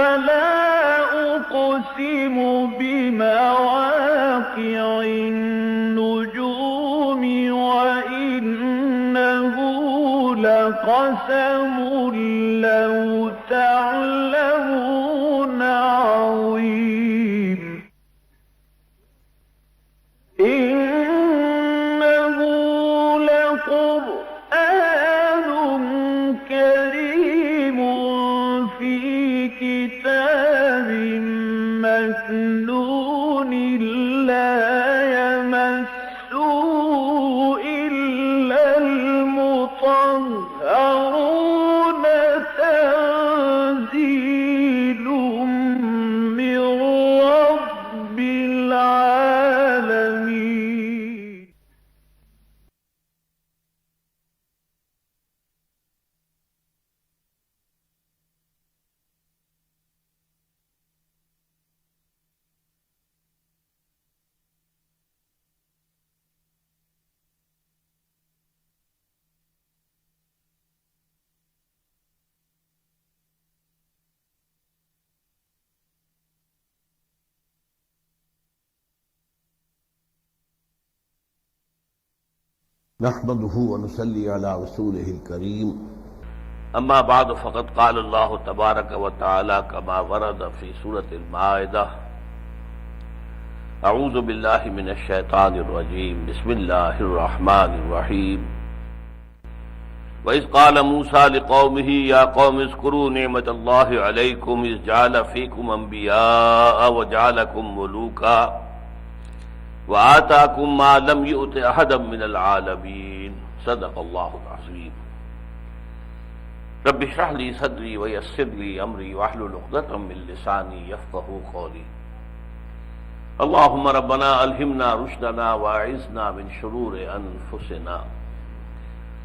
فلا أقسم بمواقع النجوم وإنه لقسم لو تعلمون عظيم إنه لقرآن كريم في كتاب مكنون لا يمسه إلا المطهرون تنزيل من رب العالمين. نحمده ونصلي على رسوله الكريم. اما بعد فقد قال الله تبارك وتعالى كما ورد في سورة المائدة: اعوذ بالله من الشيطان الرجيم بسم الله الرحمن الرحيم. وإذ قال موسى لقومه يا قوم اذكروا نعمة الله عليكم إذ جعل فيكم أنبياء وجعلكم ملوكا وآتاكم ما لم يؤت أحدا من العالمين. صدق الله العظيم. رب اشرح لي صدري ويسر لي أمري واحلل عقدة من لساني يفقهوا قولي. اللهم ربنا ألهمنا رشدنا وأعذنا من شرور أنفسنا.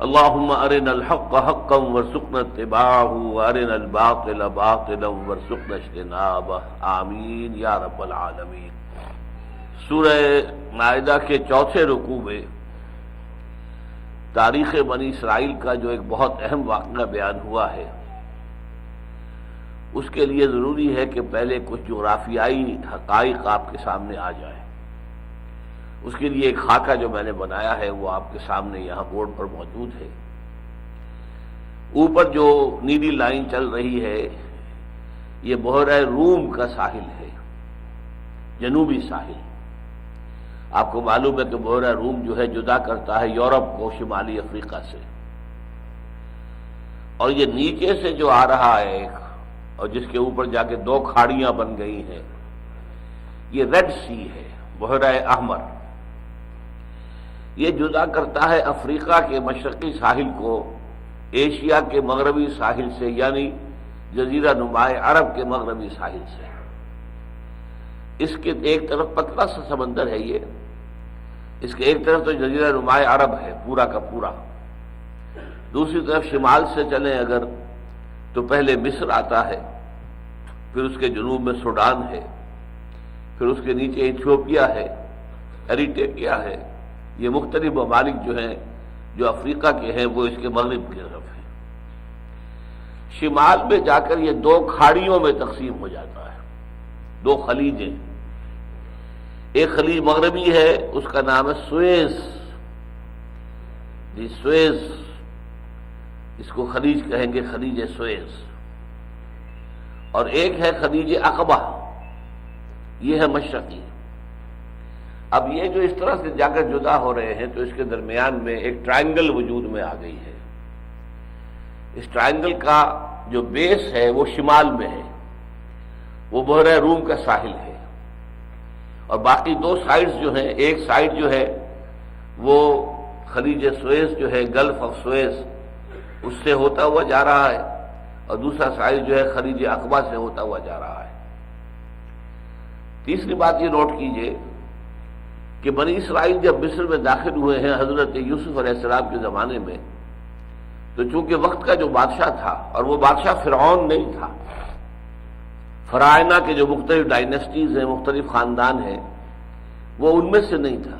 اللهم أرنا الحق حقا وارزقنا اتباعه وأرنا الباطل باطلا وارزقنا اجتنابه. آمین یا رب العالمین. سورہ مائدہ کے چوتھے رکوع میں تاریخ بنی اسرائیل کا جو ایک بہت اہم واقعہ بیان ہوا ہے، اس کے لیے ضروری ہے کہ پہلے کچھ جغرافیائی حقائق آپ کے سامنے آ جائیں۔ اس کے لیے ایک خاکہ جو میں نے بنایا ہے وہ آپ کے سامنے یہاں بورڈ پر موجود ہے۔ اوپر جو نیلی لائن چل رہی ہے یہ بحیرہ روم کا ساحل ہے، جنوبی ساحل۔ آپ کو معلوم ہے کہ بحیرہ روم جو ہے جدا کرتا ہے یورپ کو شمالی افریقہ سے، اور یہ نیچے سے جو آ رہا ہے ایک، اور جس کے اوپر جا کے دو کھاڑیاں بن گئی ہیں، یہ ریڈ سی ہے، بحیرہ احمر۔ یہ جدا کرتا ہے افریقہ کے مشرقی ساحل کو ایشیا کے مغربی ساحل سے، یعنی جزیرہ نماء عرب کے مغربی ساحل سے۔ اس کے ایک طرف پتلا سا سمندر ہے، یہ اس کے ایک طرف تو جزیرہ نماء عرب ہے پورا کا پورا، دوسری طرف شمال سے چلیں اگر تو پہلے مصر آتا ہے، پھر اس کے جنوب میں سوڈان ہے، پھر اس کے نیچے ایتھیوپیا ہے، ایریٹریا ہے۔ یہ مختلف ممالک جو ہیں جو افریقہ کے ہیں وہ اس کے مغرب کی طرف ہیں۔ شمال میں جا کر یہ دو کھاڑیوں میں تقسیم ہو جاتا ہے، دو خلیجیں۔ ایک خلیج مغربی ہے، اس کا نام ہے سویز، سویز، اس کو خلیج کہیں گے، خلیج سویز۔ اور ایک ہے خلیج عقبہ، یہ ہے مشرقی۔ اب یہ جو اس طرح سے جا کر جدا ہو رہے ہیں تو اس کے درمیان میں ایک ٹرائنگل وجود میں آ گئی ہے۔ اس ٹرائنگل کا جو بیس ہے وہ شمال میں ہے، وہ بحیرہ روم کا ساحل ہے، اور باقی دو سائڈز جو ہیں، ایک سائڈ جو ہے وہ خلیج سویز جو ہے، گلف آف سویز، اس سے ہوتا ہوا جا رہا ہے، اور دوسرا سائڈ جو ہے خلیج عقبہ سے ہوتا ہوا جا رہا ہے۔ تیسری بات یہ نوٹ کیجئے کہ بنی اسرائیل جب مصر میں داخل ہوئے ہیں حضرت یوسف علیہ السلام کے زمانے میں، تو چونکہ وقت کا جو بادشاہ تھا، اور وہ بادشاہ فرعون نہیں تھا، فرعونہ کے جو مختلف ڈائنیسٹیز ہیں، مختلف خاندان ہیں، وہ ان میں سے نہیں تھا،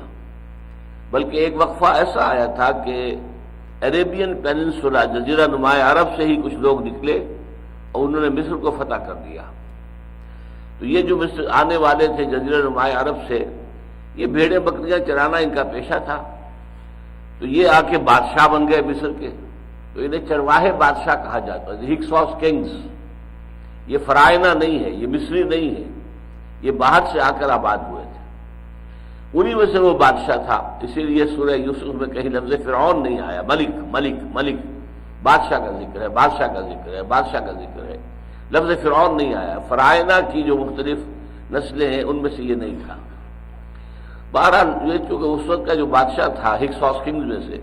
بلکہ ایک وقفہ ایسا آیا تھا کہ عربین پیننسولا، جزیرہ نماء عرب سے ہی کچھ لوگ نکلے اور انہوں نے مصر کو فتح کر دیا، تو یہ جو مصر آنے والے تھے جزیرہ نماء عرب سے، یہ بھیڑیں بکریاں چرانا ان کا پیشہ تھا، تو یہ آ کے بادشاہ بن گئے مصر کے، تو انہیں چرواہے بادشاہ کہا جاتا ہے، ہکسوس کنگز۔ یہ فرائنہ نہیں ہے، یہ مصری نہیں ہے، یہ باہر سے آ کر آباد ہوئے تھے، انہی میں سے وہ بادشاہ تھا۔ اسی لیے سورہ یوسف میں کہیں لفظ فرعون نہیں آیا، ملک ملک ملک، بادشاہ کا ذکر ہے، بادشاہ کا ذکر ہے، بادشاہ کا ذکر ہے، لفظ فرعون نہیں آیا۔ فرائنہ کی جو مختلف نسلیں ہیں ان میں سے یہ نہیں تھا۔ بہرحال یہ چونکہ اس وقت کا جو بادشاہ تھا ہکسوس کنگز میں سے،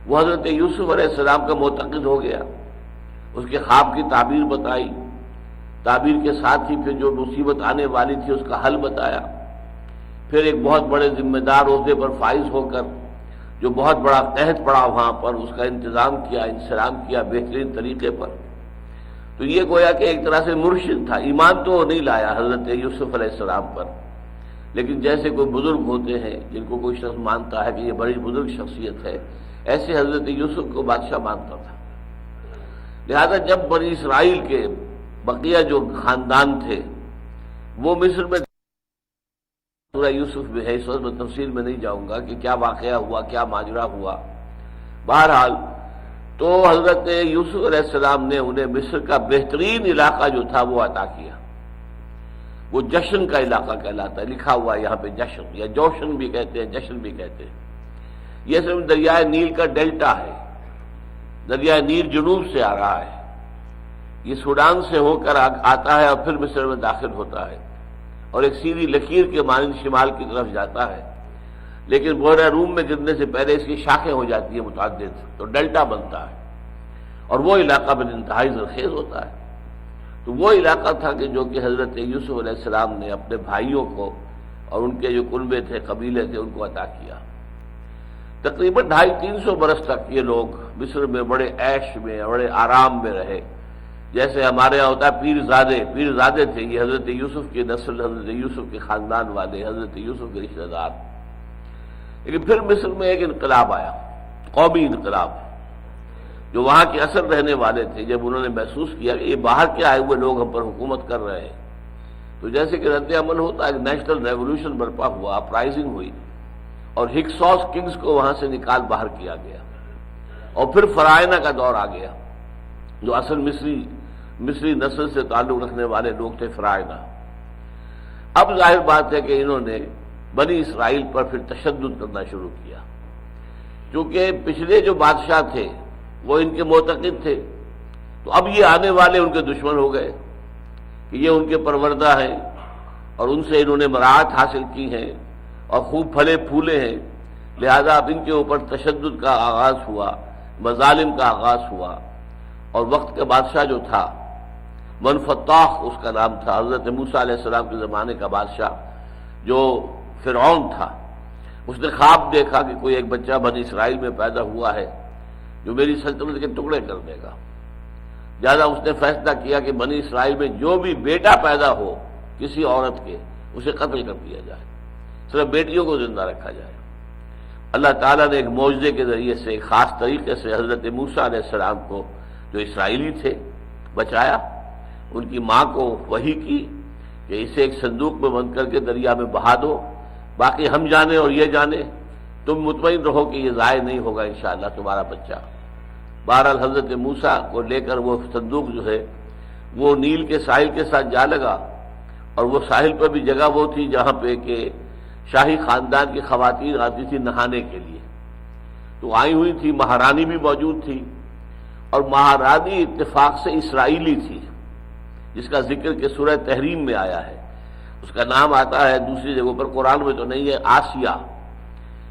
وہ حضرت یوسف علیہ السلام کا معتقد ہو گیا، اس کے خواب کی تعبیر بتائی، تعبیر کے ساتھ ہی پھر جو مصیبت آنے والی تھی اس کا حل بتایا، پھر ایک بہت بڑے ذمہ دار عہدے پر فائز ہو کر جو بہت بڑا قحط پڑا وہاں پر، اس کا انتظام کیا، انسلام کیا بہترین طریقے پر۔ تو یہ گویا کہ ایک طرح سے مرشد تھا، ایمان تو وہ نہیں لایا حضرت یوسف علیہ السلام پر، لیکن جیسے کوئی بزرگ ہوتے ہیں جن کو کوئی شخص مانتا ہے کہ یہ بڑی بزرگ شخصیت ہے، ایسے حضرت یوسف کو بادشاہ مانتا تھا۔ لہذا جب بنی اسرائیل کے بقیہ جو خاندان تھے وہ مصر میں، سورہ یوسف میں ہے، اس وقت میں تفصیل میں نہیں جاؤں گا کہ کیا واقعہ ہوا، کیا ماجرا ہوا۔ بہرحال تو حضرت یوسف علیہ السلام نے انہیں مصر کا بہترین علاقہ جو تھا وہ عطا کیا، وہ جشن کا علاقہ کہلاتا ہے، لکھا ہوا ہے یہاں پہ جشن، یا جوشن بھی کہتے ہیں، جشن بھی کہتے ہیں۔ یہ صرف دریائے نیل کا ڈیلٹا ہے، دریائے نیل جنوب سے آ رہا ہے، یہ سوڈان سے ہو کر آتا ہے اور پھر مصر میں داخل ہوتا ہے، اور ایک سیدھی لکیر کے مانند شمال کی طرف جاتا ہے، لیکن بحیرہ روم میں گرنے سے پہلے اس کی شاخیں ہو جاتی ہیں متعدد، تو ڈیلٹا بنتا ہے، اور وہ علاقہ بے انتہائی زرخیز ہوتا ہے۔ تو وہ علاقہ تھا کہ جو کہ حضرت یوسف علیہ السلام نے اپنے بھائیوں کو اور ان کے جو کنبے تھے، قبیلے تھے، ان کو عطا کیا۔ تقریباً 250-300 برس تک یہ لوگ مصر میں بڑے عیش میں، بڑے آرام میں رہے، جیسے ہمارے یہاں ہوتا ہے پیر زادے تھے، یہ حضرت یوسف کی نسل، حضرت یوسف کے خاندان والے، حضرت یوسف کے رشتہ دار۔ لیکن پھر مصر میں ایک انقلاب آیا، قومی انقلاب، جو وہاں کے اصل رہنے والے تھے جب انہوں نے محسوس کیا کہ یہ باہر کے آئے ہوئے لوگ ہم پر حکومت کر رہے ہیں، تو جیسے کہ رد عمل ہوتا ہے، ایک نیشنل ریولوشن برپا ہوا، اپرائزنگ ہوئی، اور ہکسوس کنگز کو وہاں سے نکال باہر کیا گیا، اور پھر فرائنہ کا دور آ گیا، جو اصل مصری نسل سے تعلق رکھنے والے لوگ تھے، فرائنہ۔ اب ظاہر بات ہے کہ انہوں نے بنی اسرائیل پر پھر تشدد کرنا شروع کیا، کیونکہ پچھلے جو بادشاہ تھے وہ ان کے معتقد تھے، تو اب یہ آنے والے ان کے دشمن ہو گئے کہ یہ ان کے پروردہ ہیں اور ان سے انہوں نے مراعات حاصل کی ہیں اور خوب پھلے پھولے ہیں، لہذا اب ان کے اوپر تشدد کا آغاز ہوا، مظالم کا آغاز ہوا۔ اور وقت کا بادشاہ جو تھا، منفتاح اس کا نام تھا، حضرت موسیٰ علیہ السلام کے زمانے کا بادشاہ جو فرعون تھا، اس نے خواب دیکھا کہ کوئی ایک بچہ بنی اسرائیل میں پیدا ہوا ہے جو میری سلطنت کے ٹکڑے کر دے گا۔ لہٰذا اس نے فیصلہ کیا کہ بنی اسرائیل میں جو بھی بیٹا پیدا ہو کسی عورت کے، اسے قتل کر دیا جائے، صرف بیٹیوں کو زندہ رکھا جائے۔ اللہ تعالیٰ نے ایک معجزے کے ذریعے سے ایک خاص طریقے سے حضرت موسیٰ علیہ السلام کو، جو اسرائیلی تھے، بچایا۔ ان کی ماں کو وحی کی کہ اسے ایک صندوق میں بند کر کے دریا میں بہا دو، باقی ہم جانے اور یہ جانے، تم مطمئن رہو کہ یہ ضائع نہیں ہوگا انشاءاللہ تمہارا بچہ۔ بہرحال حضرت موسیٰ کو لے کر وہ صندوق جو ہے وہ نیل کے ساحل کے ساتھ جا لگا، اور وہ ساحل پر بھی جگہ وہ تھی جہاں پہ کہ شاہی خاندان کی خواتین آتی تھی نہانے کے لیے، تو آئی ہوئی تھی، مہارانی بھی موجود تھی، اور مہارانی اتفاق سے اسرائیلی تھی، جس کا ذکر کہ سورہ تحریم میں آیا ہے، اس کا نام آتا ہے دوسری جگہوں پر، قرآن میں تو نہیں ہے، آسیہ۔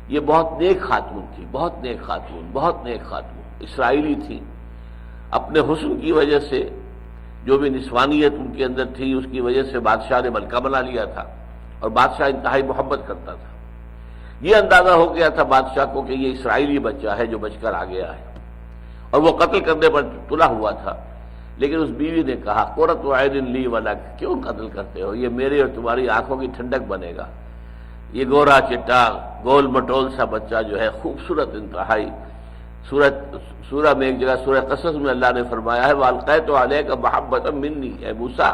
یہ بہت نیک خاتون تھی، بہت نیک خاتون، بہت نیک خاتون، اسرائیلی تھی، اپنے حسن کی وجہ سے، جو بھی نسوانیت ان کے اندر تھی اس کی وجہ سے بادشاہ نے ملکہ بنا لیا تھا، اور بادشاہ انتہائی محبت کرتا تھا۔ یہ اندازہ ہو گیا تھا بادشاہ کو کہ یہ اسرائیلی بچہ ہے جو بچ کر آ گیا ہے، اور وہ قتل کرنے پر تلا ہوا تھا، لیکن اس بیوی نے کہا قرۃ عین لی ولک، کیوں قتل کرتے ہو، یہ میرے اور تمہاری آنکھوں کی ٹھنڈک بنے گا۔ یہ گورا چٹا گول مٹول سا بچہ جو ہے، خوبصورت انتہائی۔ سورہ میں ایک جگہ سورہ قصص میں اللہ نے فرمایا ہے وَأَلْقَيْتُ عَلَيْكَ مَحَبَّةً مِّنِّي، اے موسیٰ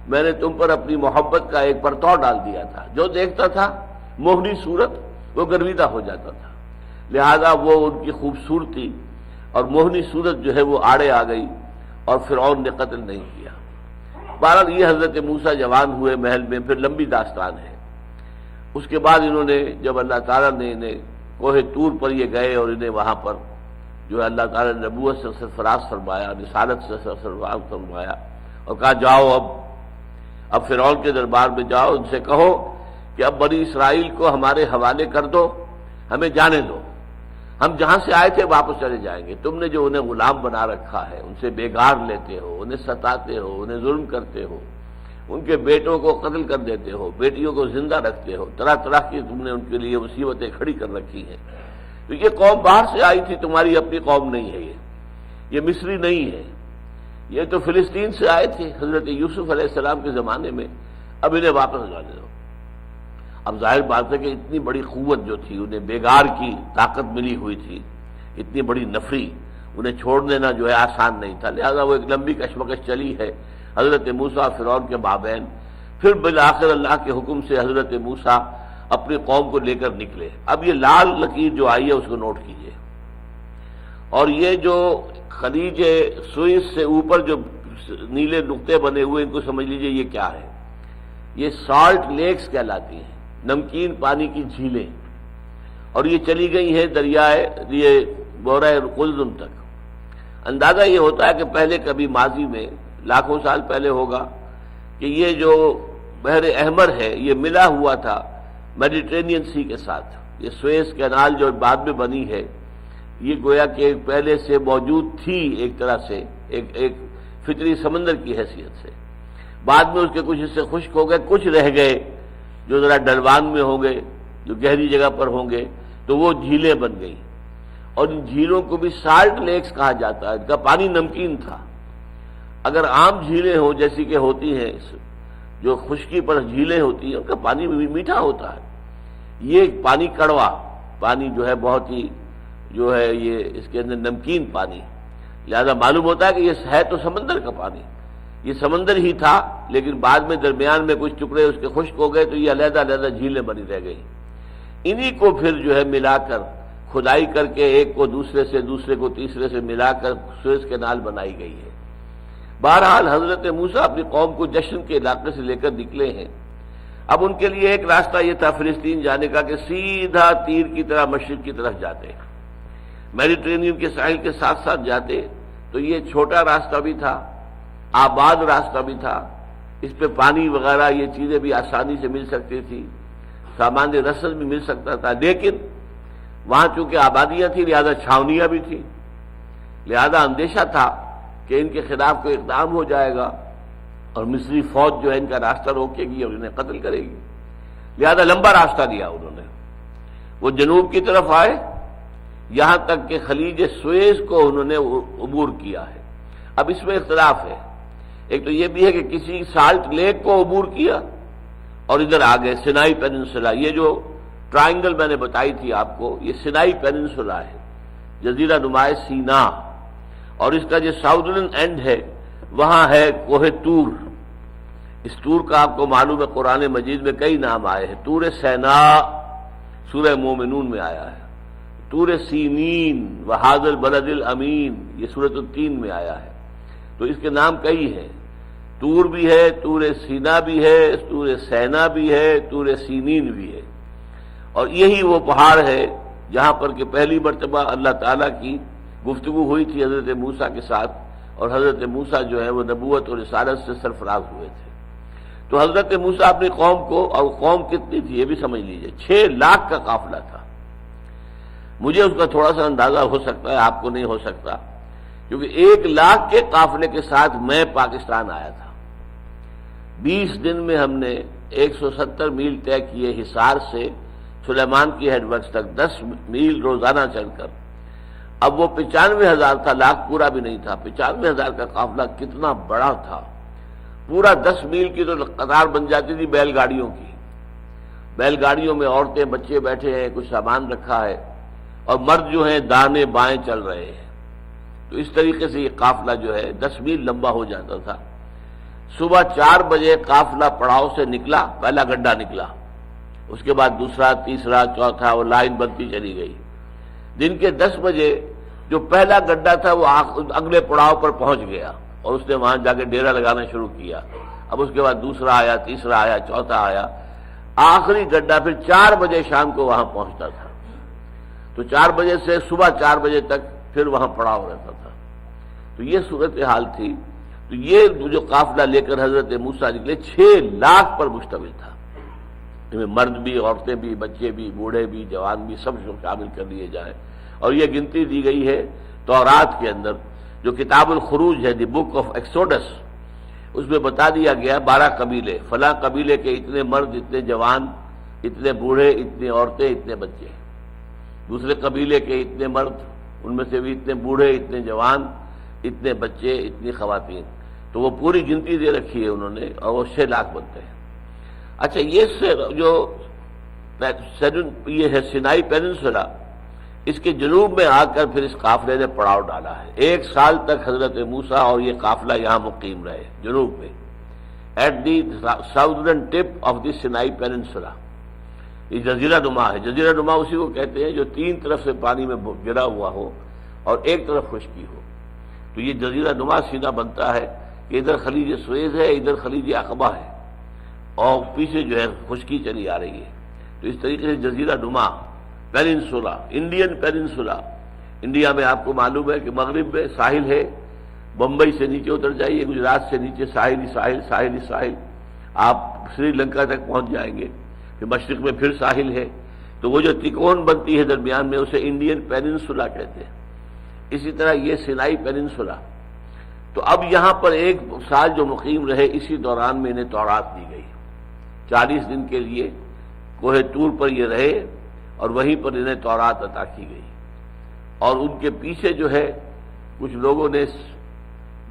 میں نے تم پر اپنی محبت کا ایک پرتو ڈال دیا تھا. جو دیکھتا تھا موہنی صورت وہ گرویدہ ہو جاتا تھا، لہذا وہ ان کی خوبصورتی اور موہنی صورت جو ہے وہ آڑے آ گئی اور فرعون نے قتل نہیں کیا. بہرحال یہ حضرت موسیٰ جوان ہوئے محل میں، پھر لمبی داستان ہے. اس کے بعد انہوں نے جب اللہ تعالیٰ نے انہیں کوہ طور پر یہ گئے اور انہیں وہاں پر جو ہے اللہ تعالیٰ نے نبوت سے سرفراز فرمایا، رسالت سے سرفراز فرمایا اور کہا جاؤ اب فرعون کے دربار میں جاؤ، ان سے کہو کہ اب بنی اسرائیل کو ہمارے حوالے کر دو، ہمیں جانے دو، ہم جہاں سے آئے تھے واپس چلے جائیں گے. تم نے جو انہیں غلام بنا رکھا ہے، ان سے بیگار لیتے ہو، انہیں ستاتے ہو، انہیں ظلم کرتے ہو، ان کے بیٹوں کو قتل کر دیتے ہو، بیٹیوں کو زندہ رکھتے ہو، طرح طرح کی تم نے ان کے لیے مصیبتیں کھڑی کر رکھی ہیں. تو یہ قوم باہر سے آئی تھی، تمہاری اپنی قوم نہیں ہے، یہ مصری نہیں ہے، یہ تو فلسطین سے آئے تھے حضرت یوسف علیہ السلام کے زمانے میں، اب انہیں واپس جانے دو. اب ظاہر بات ہے کہ اتنی بڑی قوت جو تھی، انہیں بیگار کی طاقت ملی ہوئی تھی، اتنی بڑی نفری، انہیں چھوڑ دینا جو ہے آسان نہیں تھا، لہذا وہ ایک لمبی کشمکش چلی ہے حضرت موسیٰ فرعون کے مابین. پھر بالآخر اللہ کے حکم سے حضرت موسیٰ اپنی قوم کو لے کر نکلے. اب یہ لال لکیر جو آئی ہے اس کو نوٹ کیجئے، اور یہ جو خلیج سوئس سے اوپر جو نیلے نقطے بنے ہوئے ان کو سمجھ لیجئے یہ کیا ہے. یہ سالٹ لیکس کہلاتی ہیں، نمکین پانی کی جھیلیں، اور یہ چلی گئی ہیں دریائے یہ بحیرہ قلزم تک. اندازہ یہ ہوتا ہے کہ پہلے کبھی ماضی میں لاکھوں سال پہلے ہوگا کہ یہ جو بحر احمر ہے یہ ملا ہوا تھا میڈیٹرینین سی کے ساتھ. یہ سویس کینال جو بعد میں بنی ہے یہ گویا کہ پہلے سے موجود تھی، ایک طرح سے ایک فطری سمندر کی حیثیت سے. بعد میں اس کے کچھ حصے خشک ہو گئے، کچھ رہ گئے جو ذرا ڈلوان میں ہوں گے، جو گہری جگہ پر ہوں گے، تو وہ جھیلیں بن گئی. اور ان جھیلوں کو بھی سالٹ لیکس کہا جاتا ہے، ان کا پانی نمکین تھا. اگر عام جھیلیں ہوں جیسی کہ ہوتی ہیں، جو خشکی پر جھیلیں ہوتی ہیں ان کا پانی بھی میٹھا ہوتا ہے، یہ پانی کڑوا پانی جو ہے بہت ہی جو ہے یہ اس کے اندر نمکین پانی، لہذا معلوم ہوتا ہے کہ یہ ہے تو سمندر کا پانی. یہ سمندر ہی تھا، لیکن بعد میں درمیان میں کچھ ٹکڑے اس کے خشک ہو گئے تو یہ علیحدہ علیحدہ جھیلیں بنی رہ گئی. انہی کو پھر جو ہے ملا کر کھدائی کر کے ایک کو دوسرے سے، دوسرے کو تیسرے سے ملا کر سوئس کینال بنائی گئی ہے. بہرحال حضرت موسیٰ اپنی قوم کو جشن کے علاقے سے لے کر نکلے ہیں. اب ان کے لیے ایک راستہ یہ تھا فلسطین جانے کا کہ سیدھا تیر کی طرح مشرق کی طرف جاتے، میڈیٹرینین کے ساحل کے ساتھ ساتھ جاتے. تو یہ چھوٹا راستہ بھی تھا، آباد راستہ بھی تھا، اس پہ پانی وغیرہ یہ چیزیں بھی آسانی سے مل سکتی تھی، سامان رسد بھی مل سکتا تھا. لیکن وہاں چونکہ آبادیاں تھیں لہذا چھاونیاں بھی تھیں، لہذا اندیشہ تھا کہ ان کے خلاف کوئی اقدام ہو جائے گا اور مصری فوج جو ہے ان کا راستہ روکے گی اور انہیں قتل کرے گی. لہذا لمبا راستہ دیا انہوں نے. وہ جنوب کی طرف آئے یہاں تک کہ خلیج سویس کو انہوں نے عبور کیا ہے. اب اس میں اختلاف ہے، ایک تو یہ بھی ہے کہ کسی سالٹ لیک کو عبور کیا اور ادھر آ گئے سینائی پیننسولا. یہ جو ٹرائنگل میں نے بتائی تھی آپ کو، یہ سینائی پیننسولا ہے، جزیرہ نمائے سینا، اور اس کا جو ساؤدرن اینڈ ہے وہاں ہے کوہ طور. اس طور کا آپ کو معلوم ہے قرآن مجید میں کئی نام آئے ہیں. طور سینا سورہ مومنون میں آیا ہے، طور سینین وہذا البلد الامین یہ سورۃ التین میں آیا ہے. تو اس کے نام کئی ہیں، طور بھی ہے، طور سینا بھی ہے، طور سینا بھی ہے، طور سینین بھی ہے. اور یہی وہ پہاڑ ہے جہاں پر کہ پہلی مرتبہ اللہ تعالیٰ کی گفتگو ہوئی تھی حضرت موسیٰ کے ساتھ، اور حضرت موسیٰ جو ہے وہ نبوت اور رسالت سے سرفراز ہوئے تھے. تو حضرت موسیٰ اپنی قوم کو، اور قوم کتنی تھی یہ بھی سمجھ لیجئے، 6 لاکھ کا قافلہ تھا. مجھے اس کا تھوڑا سا اندازہ ہو سکتا ہے، آپ کو نہیں ہو سکتا، کیونکہ 1 لاکھ کے قافلے کے ساتھ میں پاکستان آیا تھا. 20 دن میں ہم نے 170 میل طے کیے حصار سے سلیمان کی ہیڈ ورکس تک، 10 میل روزانہ چل کر. اب وہ 95,000 تھا، لاکھ پورا بھی نہیں تھا. 95,000 کا قافلہ کتنا بڑا تھا، پورا 10 میل کی تو قطار بن جاتی تھی بیل گاڑیوں کی. بیل گاڑیوں میں عورتیں بچے بیٹھے ہیں، کچھ سامان رکھا ہے، اور مرد جو ہیں دانے بائیں چل رہے ہیں. تو اس طریقے سے یہ قافلہ جو ہے 10 میل لمبا ہو جاتا تھا. صبح 4 بجے قافلہ پڑاؤ سے نکلا، پہلا گڈھا نکلا، اس کے بعد دوسرا، تیسرا، چوتھا، وہ لائن بنتی چلی گئی۔ دن کے 10 بجے جو پہلا گڈھا تھا وہ اگلے پڑاؤ پر پہنچ گیا اور اس نے وہاں جا کے ڈیرا لگانا شروع کیا۔ اب اس کے بعد دوسرا آیا، تیسرا آیا، چوتھا آیا، آخری گڈھا پھر 4 بجے شام کو وہاں پہنچتا تھا۔ تو 4 بجے سے صبح 4 بجے تک پھر وہاں پڑاؤ رہتا تھا۔ تو یہ صورتحال تھی۔ تو یہ جو قافلہ لے کر حضرت موسیٰ نکلے 6 لاکھ پر مشتمل تھا، اس میں مرد بھی، عورتیں بھی، بچے بھی، بوڑھے بھی، جوان بھی، سب شامل کر لیے جائیں۔ اور یہ گنتی دی گئی ہے تورات کے اندر، جو کتاب الخروج ہے، دی بک آف ایکسوڈس، اس میں بتا دیا گیا 12 قبیلے، فلاں قبیلے کے اتنے مرد، اتنے جوان، اتنے بوڑھے، اتنے عورتیں، اتنے بچے، دوسرے قبیلے کے اتنے مرد، ان میں سے بھی اتنے بوڑھے، اتنے جوان، اتنے بچے، اتنی خواتین۔ تو وہ پوری گنتی دے رکھی ہے انہوں نے، اور وہ 6 لاکھ بنتے ہیں۔ اچھا، یہ جو یہ ہے سینائی پیننسولا، اس کے جنوب میں آ کر پھر اس قافلے نے پڑاؤ ڈالا ہے۔ 1 سال تک حضرت موسیٰ اور یہ قافلہ یہاں مقیم رہے جنوب میں، at the southern tip of the Sinai peninsula. یہ جزیرہ نما ہے، جزیرہ نما اسی کو کہتے ہیں جو 3 طرف سے پانی میں گرا ہوا ہو اور ایک طرف خشکی ہو۔ تو یہ جزیرہ نما سینہ بنتا ہے کہ ادھر خلیج سویز ہے، ادھر خلیج عقبہ ہے، اور پیچھے جو ہے خشکی چلی آ رہی ہے۔ تو اس طریقے سے جزیرہ نما پیننسولا، انڈین پیننسولا، انڈیا میں آپ کو معلوم ہے کہ مغرب میں ساحل ہے، بمبئی سے نیچے اتر جائیے، گجرات سے نیچے ساحل ہی ساحل، ساحل ہی ساحل، آپ سری لنکا تک پہنچ جائیں گے، پھر مشرق میں پھر ساحل ہے۔ تو وہ جو تکون بنتی ہے درمیان میں، اسے انڈین پیننسولا کہتے ہیں۔ اسی طرح یہ سینائی پیننسولا۔ تو اب یہاں پر 1 سال جو مقیم رہے، اسی دوران میں انہیں تورات دی گئی۔ 40 دن کے لیے کوہ طور پر یہ رہے اور وہیں پر انہیں تورات عطا کی گئی۔ اور ان کے پیچھے جو ہے کچھ لوگوں نے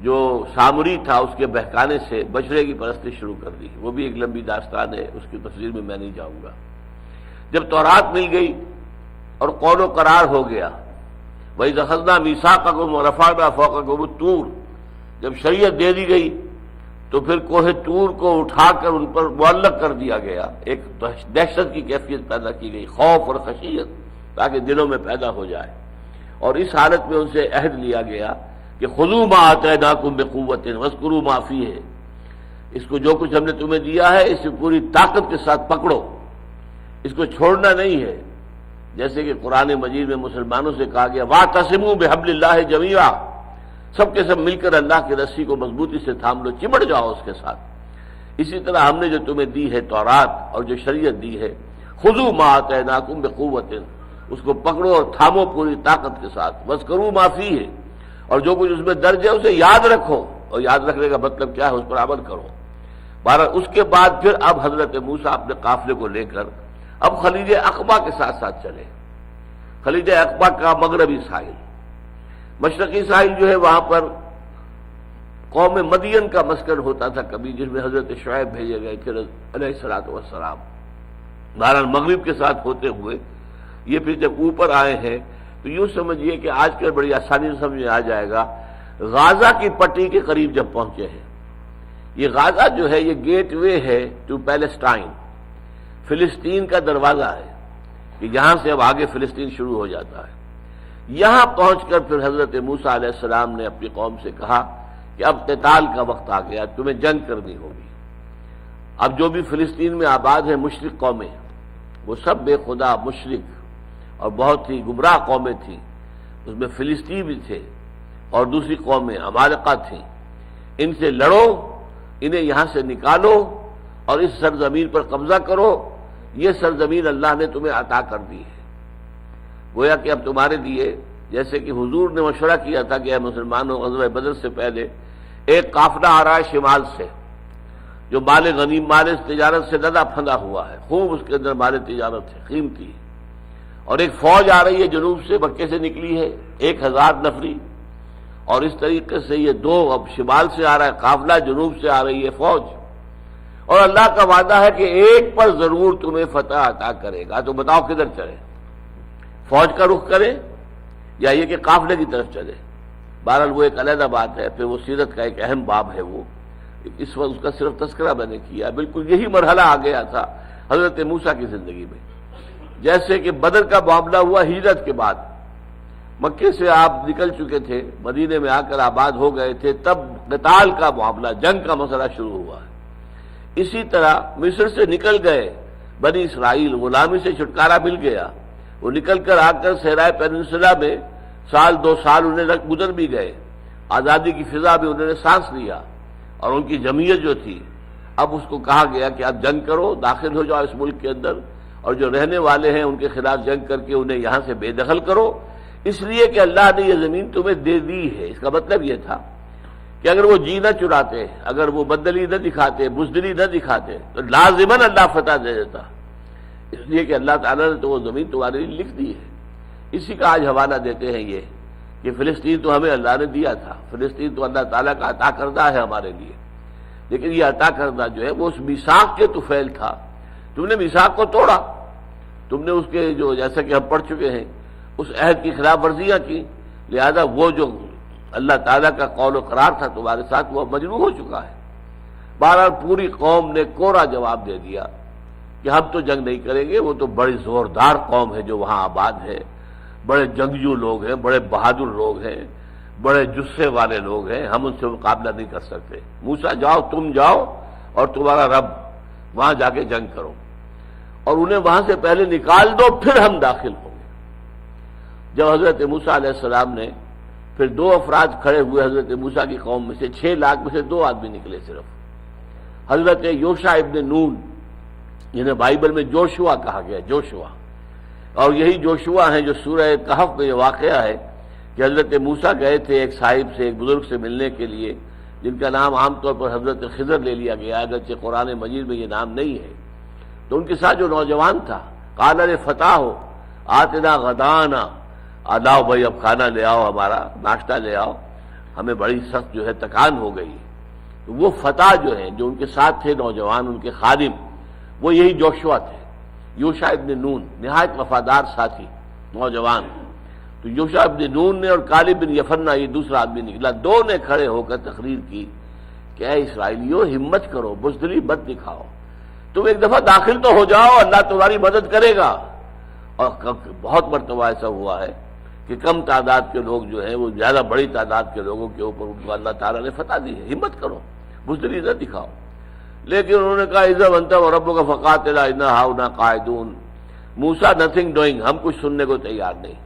جو سامری تھا اس کے بہکانے سے بچڑے کی پرستی شروع کر دی، وہ بھی ایک لمبی داستان ہے، اس کی تفصیل میں نہیں جاؤں گا۔ جب تورات مل گئی اور قول و قرار ہو گیا، وَإِذْ أَخَذْنَا مِيثَاقَكُمْ وَرَفَعْنَا فَوْقَكُمُ الطُّورَ، جب شریعت دے دی گئی تو پھر کوہ طور کو اٹھا کر ان پر معلق کر دیا گیا، ایک دہشت کی کیفیت پیدا کی گئی، خوف اور خشیت تاکہ دلوں میں پیدا ہو جائے۔ اور اس حالت میں ان سے عہد لیا گیا کہ خذوا ما آتیناکم بقوۃ واذکروا ما فیہ، اس کو جو کچھ ہم نے تمہیں دیا ہے اسے پوری طاقت کے ساتھ پکڑو، اس کو چھوڑنا نہیں ہے۔ جیسے کہ قرآن مجید میں مسلمانوں سے کہا گیا واعتصموا بحبل اللہ جمیعا، سب کے سب مل کر اللہ کی رسی کو مضبوطی سے تھام لو، چمٹ جاؤ اس کے ساتھ۔ اسی طرح ہم نے جو تمہیں دی ہے تورات اور جو شریعت دی ہے، خذوا ما آتیناکم بقوۃ، اس کو پکڑو اور تھامو پوری طاقت کے ساتھ، واذکروا ما فیہ، اور جو کچھ اس میں درج ہے اسے یاد رکھو، اور یاد رکھنے کا مطلب کیا ہے، اس پر عمل کرو۔ بہرحال اس کے بعد پھر اب حضرت موسیٰ اپنے قافلے کو لے کر اب خلیج عقبہ کے ساتھ ساتھ چلے۔ خلیج عقبہ کا مغربی ساحل، مشرقی ساحل جو ہے وہاں پر قوم مدین کا مسکن ہوتا تھا کبھی، جس میں حضرت شعیب بھیجے گئے تھے علیہ الصلوۃ والسلام۔ بہرحال مغرب کے ساتھ ہوتے ہوئے یہ پھر جب اوپر آئے ہیں تو یوں سمجھیے کہ آج کل بڑی آسانی سے سمجھ میں آ جائے گا، غازہ کی پٹی کے قریب جب پہنچے ہیں۔ یہ غازہ جو ہے یہ گیٹ وے ہے ٹو پیلسٹائن، فلسطین کا دروازہ ہے کہ یہاں سے اب آگے فلسطین شروع ہو جاتا ہے۔ یہاں پہنچ کر پھر حضرت موسیٰ علیہ السلام نے اپنی قوم سے کہا کہ اب قتال کا وقت آ گیا، تمہیں جنگ کرنی ہوگی۔ اب جو بھی فلسطین میں آباد ہیں مشرک قومیں، وہ سب بے خدا، مشرک اور بہت ہی گمراہ قومیں تھیں، اس میں فلسطین بھی تھے اور دوسری قومیں عمالقہ تھیں۔ ان سے لڑو، انہیں یہاں سے نکالو اور اس سرزمین پر قبضہ کرو، یہ سرزمین اللہ نے تمہیں عطا کر دی ہے۔ گویا کہ اب تمہارے لیے، جیسے کہ حضور نے مشورہ کیا تھا کہ اے مسلمانوں، غزوہ بدر سے پہلے ایک قافلہ آ رہا ہے شمال سے، جو مال غنیم، مال تجارت سے لدا پھندا ہوا ہے، خوب اس کے اندر مال تجارت ہے، قیمتی، اور ایک فوج آ رہی ہے جنوب سے، مکے سے نکلی ہے 1000 نفری، اور اس طریقے سے یہ 2 اب شمال سے آ رہا ہے قافلہ، جنوب سے آ رہی ہے فوج، اور اللہ کا وعدہ ہے کہ ایک پر ضرور تمہیں فتح عطا کرے گا۔ تو بتاؤ کدھر چلے، فوج کا رخ کرے یا یہ کہ قافلے کی طرف چلے؟ بہرحال وہ ایک علیحدہ بات ہے، پھر وہ سیرت کا ایک اہم باب ہے وہ، اس وقت اس کا صرف تذکرہ میں نے کیا، بالکل یہی مرحلہ آ گیا تھا حضرت موسیٰ کی زندگی میں. جیسے کہ بدر کا معاملہ ہوا ہجرت کے بعد، مکے سے آپ نکل چکے تھے، مدینے میں آ کر آباد ہو گئے تھے، تب قتال کا معاملہ، جنگ کا مسئلہ شروع ہوا ہے. اسی طرح مصر سے نکل گئے بنی اسرائیل، غلامی سے چھٹکارا مل گیا، وہ نکل کر آ کر صحرائے پیننسلا میں سال 2 سال انہیں گزر بھی گئے، آزادی کی فضا بھی انہوں نے سانس لیا، اور ان کی جمعیت جو تھی اب اس کو کہا گیا کہ اب جنگ کرو، داخل ہو جاؤ اس ملک کے اندر، اور جو رہنے والے ہیں ان کے خلاف جنگ کر کے انہیں یہاں سے بے دخل کرو، اس لیے کہ اللہ نے یہ زمین تمہیں دے دی ہے. اس کا مطلب یہ تھا کہ اگر وہ جی نہ چراتے، اگر وہ بدلی نہ دکھاتے، بزدلی نہ دکھاتے تو لازماً اللہ فتح دے دیتا، اس لیے کہ اللہ تعالیٰ نے تو وہ زمین تمہارے لیے لکھ دی ہے. اسی کا آج حوالہ دیتے ہیں یہ کہ فلسطین تو ہمیں اللہ نے دیا تھا، فلسطین تو اللہ تعالیٰ کا عطا کردہ ہے ہمارے لیے، لیکن یہ عطا کردہ جو ہے وہ اس میثاق کے طفیل تھا. تم نے میثاق کو توڑا، تم نے اس کے جو، جیسا کہ ہم پڑھ چکے ہیں، اس عہد کی خلاف ورزیاں کی، لہذا وہ جو اللہ تعالیٰ کا قول و قرار تھا تمہارے ساتھ وہ مجروح ہو چکا ہے. بہرحال پوری قوم نے کوڑا جواب دے دیا کہ ہم تو جنگ نہیں کریں گے، وہ تو بڑی زوردار قوم ہے جو وہاں آباد ہے، بڑے جنگجو لوگ ہیں، بڑے بہادر لوگ ہیں، بڑے جسے والے لوگ ہیں، ہم ان سے مقابلہ نہیں کر سکتے. موسیٰ جاؤ، تم جاؤ اور تمہارا رب، وہاں جا کے جنگ کرو، اور انہیں وہاں سے پہلے نکال دو، پھر ہم داخل ہوں گے. جب حضرت موسیٰ علیہ السلام نے پھر 2 افراد کھڑے ہوئے حضرت موسیٰ کی قوم میں سے، 6 لاکھ میں سے 2 آدمی نکلے صرف، حضرت یوشع ابن نون، جنہیں بائبل میں جوشوا کہا گیا، جوشوا، اور یہی جوشوا ہیں جو سورہ کہف میں یہ واقعہ ہے کہ حضرت موسیٰ گئے تھے ایک صاحب سے، ایک بزرگ سے ملنے کے لیے، جن کا نام عام طور پر حضرت خضر لے لیا گیا، اگرچہ قرآن مجید میں یہ نام نہیں ہے. تو ان کے ساتھ جو نوجوان تھا، قال فتح ہو آتنا غدانا، لاؤ بھائی اب کھانا لے آؤ، ہمارا ناشتہ لے آؤ، ہمیں بڑی سخت جو ہے تکان ہو گئی. تو وہ فتح جو ہیں، جو ان کے ساتھ تھے نوجوان، ان کے خادم، وہ یہی جوشوا تھے، یوشع ابن نون، نہایت وفادار ساتھی نوجوان. تو یوشع ابن نون نے اور کالب بن یفنہ، یہ دوسرا آدمی نکلا، 2 نے کھڑے ہو کر تقریر کی کہ اے اسرائیلیوں، ہمت کرو، بزدلی مت دکھاؤ، تم ایک دفعہ داخل تو ہو جاؤ، اللہ تمہاری مدد کرے گا. اور بہت مرتبہ ایسا ہوا ہے کہ کم تعداد کے لوگ جو ہیں وہ زیادہ بڑی تعداد کے لوگوں کے اوپر ان کو اللہ تعالیٰ نے فتح دی ہے. ہمت کرو، بزدلی نہ دکھاؤ. لیکن انہوں نے کہا اذا انت وربک فقاتلا انا ہاؤنا قاعدون، موسیٰ نتھنگ ڈوئنگ، ہم کچھ سننے کو تیار نہیں،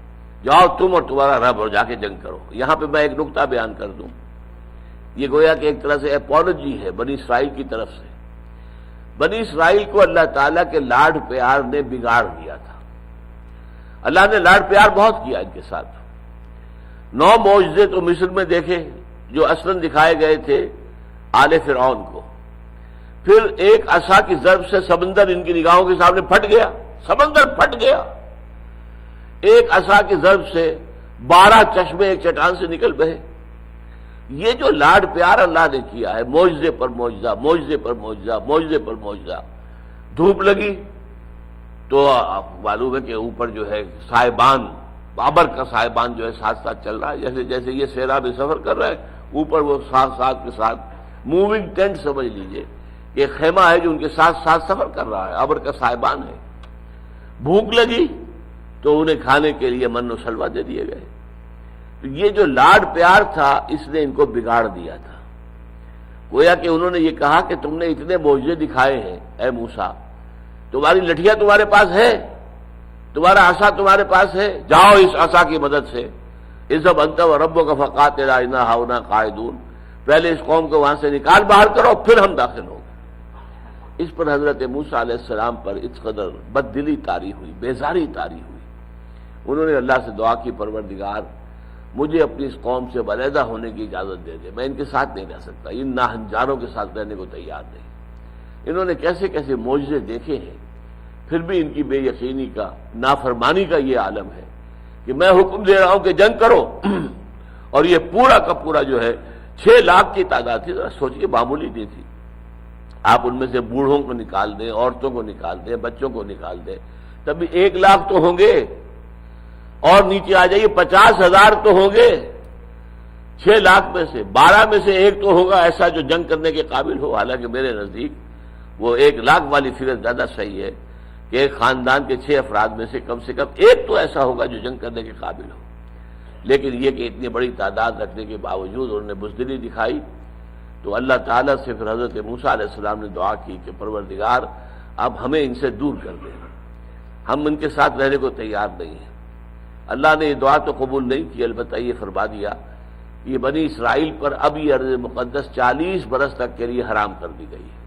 جاؤ تم اور تمہارا رب اور جا کے جنگ کرو. یہاں پہ میں ایک نقطہ بیان کر دوں، یہ گویا کہ ایک طرح سے اپولوجی ہے بنی اسرائیل کی طرف سے. بنی اسرائیل کو اللہ تعالیٰ کے لاڈ پیار نے بگاڑ دیا تھا. اللہ نے لاڈ پیار بہت کیا ان کے ساتھ. 9 معجزے تو مصر میں دیکھے جو اصلاً دکھائے گئے تھے آل فرعون کو. پھر ایک عصا کی ضرب سے سمندر ان کی نگاہوں کے سامنے پھٹ گیا، سمندر پھٹ گیا. ایک عصا کی ضرب سے 12 چشمے ایک چٹان سے نکل بہے. یہ جو لاڈ پیار اللہ نے کیا ہے، معجزے پر معجزہ، معجزے پر معجزہ، معجزے پر معجزہ. دھوپ لگی تو آپ معلوم ہے کہ اوپر جو ہے سائبان، بابر کا سائبان جو ہے ساتھ ساتھ چل رہا ہے، جیسے جیسے یہ صحرا میں سفر کر رہا ہے، اوپر وہ ساتھ ساتھ کے ساتھ موونگ ٹینٹ سمجھ لیجئے، یہ خیمہ ہے جو ان کے ساتھ ساتھ سفر کر رہا ہے، ابر کا سائبان ہے. بھوک لگی تو انہیں کھانے کے لیے من و سلوہ دے دیے گئے. تو یہ جو لاڈ پیار تھا اس نے ان کو بگاڑ دیا تھا. گویا کہ انہوں نے یہ کہا کہ تم نے اتنے معجزے دکھائے ہیں اے موسیٰ، تمہاری لٹھیاں تمہارے پاس ہے، تمہارا عصا تمہارے پاس ہے، جاؤ اس عصا کی مدد سے. اذهب انت وربک فقاتلا انا ہاؤنا قاعدون، پہلے اس قوم کو وہاں سے نکال باہر کرو، پھر ہم داخل ہوں گے. اس پر حضرت موسیٰ علیہ السلام پر اس قدر بددلی طاری ہوئی، بیزاری طاری ہوئی. انہوں نے اللہ سے دعا کی، پروردگار مجھے اپنی اس قوم سے علیحدہ ہونے کی اجازت دے دے، میں ان کے ساتھ نہیں رہ سکتا، ان ناہنجاروں کے ساتھ رہنے کو تیار نہیں. انہوں نے کیسے کیسے معجزے دیکھے ہیں، پھر بھی ان کی بے یقینی کا، نافرمانی کا یہ عالم ہے کہ میں حکم دے رہا ہوں کہ جنگ کرو، اور یہ پورا کا پورا جو ہے 6 لاکھ کی تعداد تھی. ذرا سوچئے، معمولی نہیں تھی. آپ ان میں سے بوڑھوں کو نکال دیں، عورتوں کو نکال دیں، بچوں کو نکال دیں، تب 1 لاکھ تو ہوں گے، اور نیچے آ جائیے 50,000 تو ہوں گے. 6 لاکھ میں سے 12 میں سے ایک تو ہوگا ایسا جو جنگ کرنے کے قابل ہو. حالانکہ میرے نزدیک وہ 1 لاکھ والی فگر زیادہ صحیح ہے کہ ایک خاندان کے 6 افراد میں سے کم ایک تو ایسا ہوگا جو جنگ کرنے کے قابل ہو. لیکن یہ کہ اتنی بڑی تعداد رکھنے کے باوجود انہوں نے بزدلی دکھائی تو اللہ تعالیٰ سے پھر حضرت موسیٰ علیہ السلام نے دعا کی کہ پروردگار اب ہمیں ان سے دور کر دے، ہم ان کے ساتھ رہنے کو تیار نہیں ہیں. اللہ نے یہ دعا تو قبول نہیں کی، البتہ یہ فرما دیا یہ بنی اسرائیل پر اب یہ ارض مقدس 40 برس تک کے لیے حرام کر دی گئی ہے.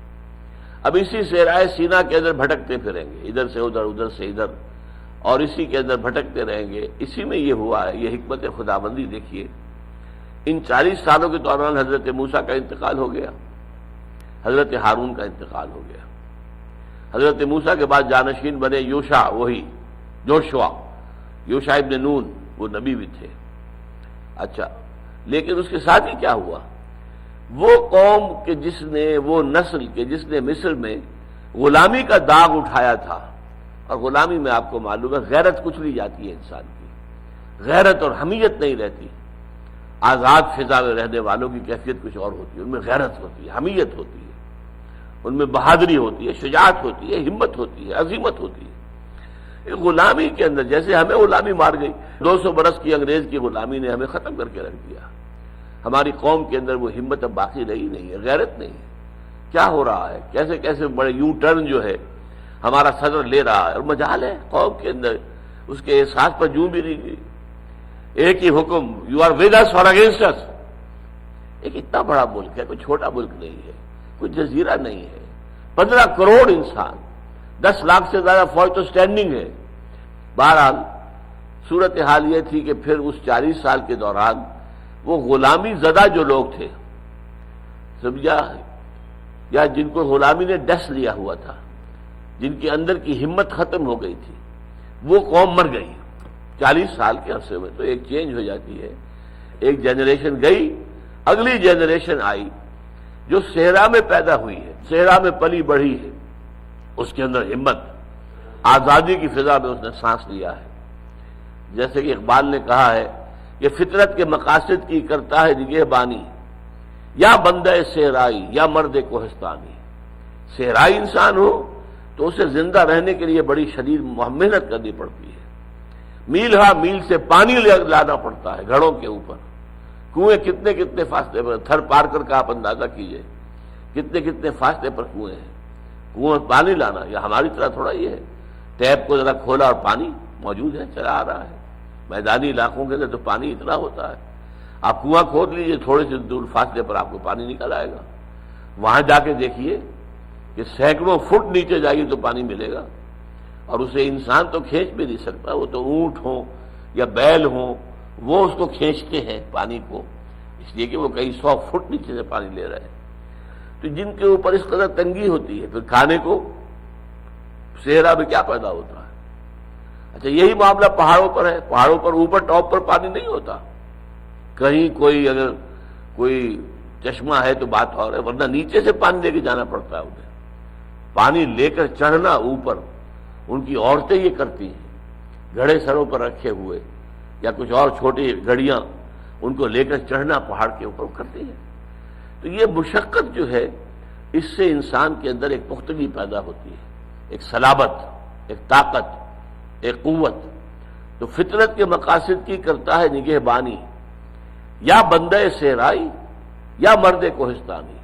اب اسی صحرائے سینا کے اندر بھٹکتے پھریں گے، ادھر سے ادھر ادھر سے ادھر، اور اسی کے اندر بھٹکتے رہیں گے. اسی میں یہ ہوا ہے، یہ حکمت خداوندی دیکھیے. ان 40 سالوں کے دوران حضرت موسیٰ کا انتقال ہو گیا، حضرت ہارون کا انتقال ہو گیا. حضرت موسیٰ کے بعد جانشین بنے یوشع، وہی یوشع ابن نون، وہ نبی بھی تھے. اچھا، لیکن اس کے ساتھ ہی کیا ہوا؟ وہ قوم کہ جس نے، وہ نسل کہ جس نے مصر میں غلامی کا داغ اٹھایا تھا، اور غلامی میں آپ کو معلوم ہے غیرت کچھ نہیں جاتی ہے انسان کی، غیرت اور حمیت نہیں رہتی. آزاد فضا میں رہنے والوں کی کیفیت کچھ اور ہوتی ہے، ان میں غیرت ہوتی ہے، حمیت ہوتی ہے، ان میں بہادری ہوتی ہے، شجاعت ہوتی ہے، ہمت ہوتی ہے، عزیمت ہوتی ہے. غلامی کے اندر جیسے ہمیں غلامی مار گئی، 200 برس کی انگریز کی غلامی نے ہمیں ختم کر کے رکھ دیا. ہماری قوم کے اندر وہ ہمت اب باقی رہی نہیں ہے، غیرت نہیں ہے. کیا ہو رہا ہے؟ کیسے کیسے بڑے یو ٹرن جو ہے ہمارا صدر لے رہا ہے، اور مجال ہے قوم کے اندر اس کے احساس پر جوں بھی نہیں گئی. ایک ہی حکم، یو آر ود اس اور اگینسٹ اس. ایک اتنا بڑا ملک ہے، کوئی چھوٹا ملک نہیں ہے، کوئی جزیرہ نہیں ہے. 15 کروڑ انسان، 10 لاکھ سے زیادہ فوج تو سٹینڈنگ ہے. بہرحال صورتحال یہ تھی کہ پھر اس 40 سال کے دوران وہ غلامی زدہ جو لوگ تھے، سمجھا، یا جن کو غلامی نے ڈس لیا ہوا تھا، جن کے اندر کی ہمت ختم ہو گئی تھی، وہ قوم مر گئی. 40 سال کے عرصے میں تو ایک چینج ہو جاتی ہے. ایک جنریشن گئی، اگلی جنریشن آئی جو صحرا میں پیدا ہوئی ہے، صحرا میں پلی بڑھی ہے. اس کے اندر ہمت، آزادی کی فضا میں اس نے سانس لیا ہے. جیسے کہ اقبال نے کہا ہے کہ فطرت کے مقاصد کی کرتا ہے نگہبانی، یا بندہ صحرائی یا مرد کوہستانی. صحرائی انسان ہو تو اسے زندہ رہنے کے لیے بڑی شدید محنت کرنی پڑتی ہے. میل ہا میل سے پانی لانا پڑتا ہے گھڑوں کے اوپر. کنویں کتنے کتنے فاصلے پر، تھر پار کر کا آپ اندازہ کیجئے کتنے کتنے فاصلے پر کنویں ہیں. کنویں پانی لانا یا ہماری طرح تھوڑا یہ ہے ٹیپ کو ذرا کھولا اور پانی موجود ہے، چلا آ رہا ہے. میدانی علاقوں کے اندر تو پانی اتنا ہوتا ہے، آپ کنواں کھود لیجئے، تھوڑے سے دور فاصلے پر آپ کو پانی نکل آئے گا. وہاں جا کے دیکھیے کہ سینکڑوں فٹ نیچے جائیے تو پانی ملے گا، اور اسے انسان تو کھینچ بھی نہیں سکتا. وہ تو اونٹ ہوں یا بیل ہوں، وہ اس کو کھینچتے ہیں پانی کو، اس لیے کہ وہ کئی 100 فٹ نیچے سے پانی لے رہے ہیں. تو جن کے اوپر اس قدر تنگی ہوتی ہے، پھر کھانے کو صحرا میں کیا پیدا ہوتا ہے. اچھا، یہی معاملہ پہاڑوں پر ہے. پہاڑوں پر اوپر ٹاپ پر پانی نہیں ہوتا. کہیں کوئی اگر کوئی چشمہ ہے تو بات اور ہے، ورنہ نیچے سے پانی لے کے جانا پڑتا ہے انہیں. پانی لے کر چڑھنا اوپر ان کی عورتیں یہ کرتی ہیں، گھڑے سروں پر رکھے ہوئے یا کچھ اور چھوٹی گھڑیاں، ان کو لے کر چڑھنا پہاڑ کے اوپر کرتی ہیں. تو یہ مشقت جو ہے، اس سے انسان کے اندر ایک پختگی پیدا ہوتی ہے، ایک صلابت، ایک طاقت، ایک قوت. تو فطرت کے مقاصد کی کرتا ہے نگہبانی، یا بندہ صحرائی یا مرد کوہستانی.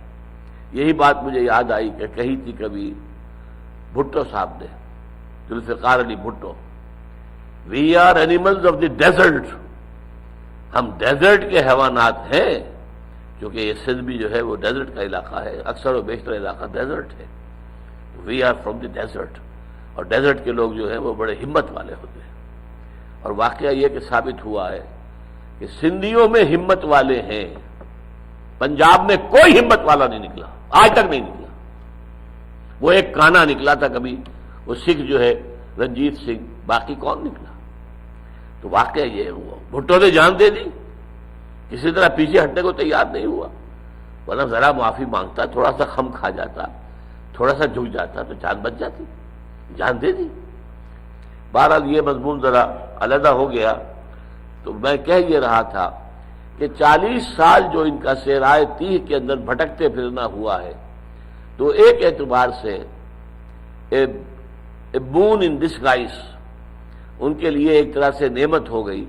یہی بات مجھے یاد آئی کہ کہی تھی کبھی بھٹو صاحب نے، Zulfikar Ali Bhutto, we are animals of the desert. ہم ڈیزرٹ کے حیوانات ہیں، کیونکہ یہ سندھ بھی جو ہے وہ ڈیزرٹ کا علاقہ ہے، اکثر و بیشتر علاقہ ڈیزرٹ ہے. We are from the desert. اور ڈیزرٹ کے لوگ جو ہیں وہ بڑے ہمت والے ہوتے ہیں. اور واقعہ یہ کہ ثابت ہوا ہے کہ سندھیوں میں ہمت والے ہیں، پنجاب میں کوئی ہمت والا نہیں نکلا، آج تک نہیں نکلا. وہ ایک کانا نکلا تھا کبھی، وہ سکھ جو ہے رنجیت سنگھ، باقی کون نکلا. تو واقعہ یہ ہوا، بھٹو نے جان دے دی، کسی طرح پیچھے ہٹنے کو تیار نہیں ہوا. ورنہ ذرا معافی مانگتا، تھوڑا سا خم کھا جاتا، تھوڑا سا جھک جاتا تو جان بچ جاتی، جان دے دی. بہرحال یہ مضمون ذرا علیحدہ ہو گیا. تو میں کہہ یہ رہا تھا کہ 40 سال جو ان کا صحرائے تیہ کے اندر بھٹکتے پھرنا ہوا ہے، تو ایک اعتبار سے اے بون ان ڈسگائز ان کے لیے ایک طرح سے نعمت ہو گئی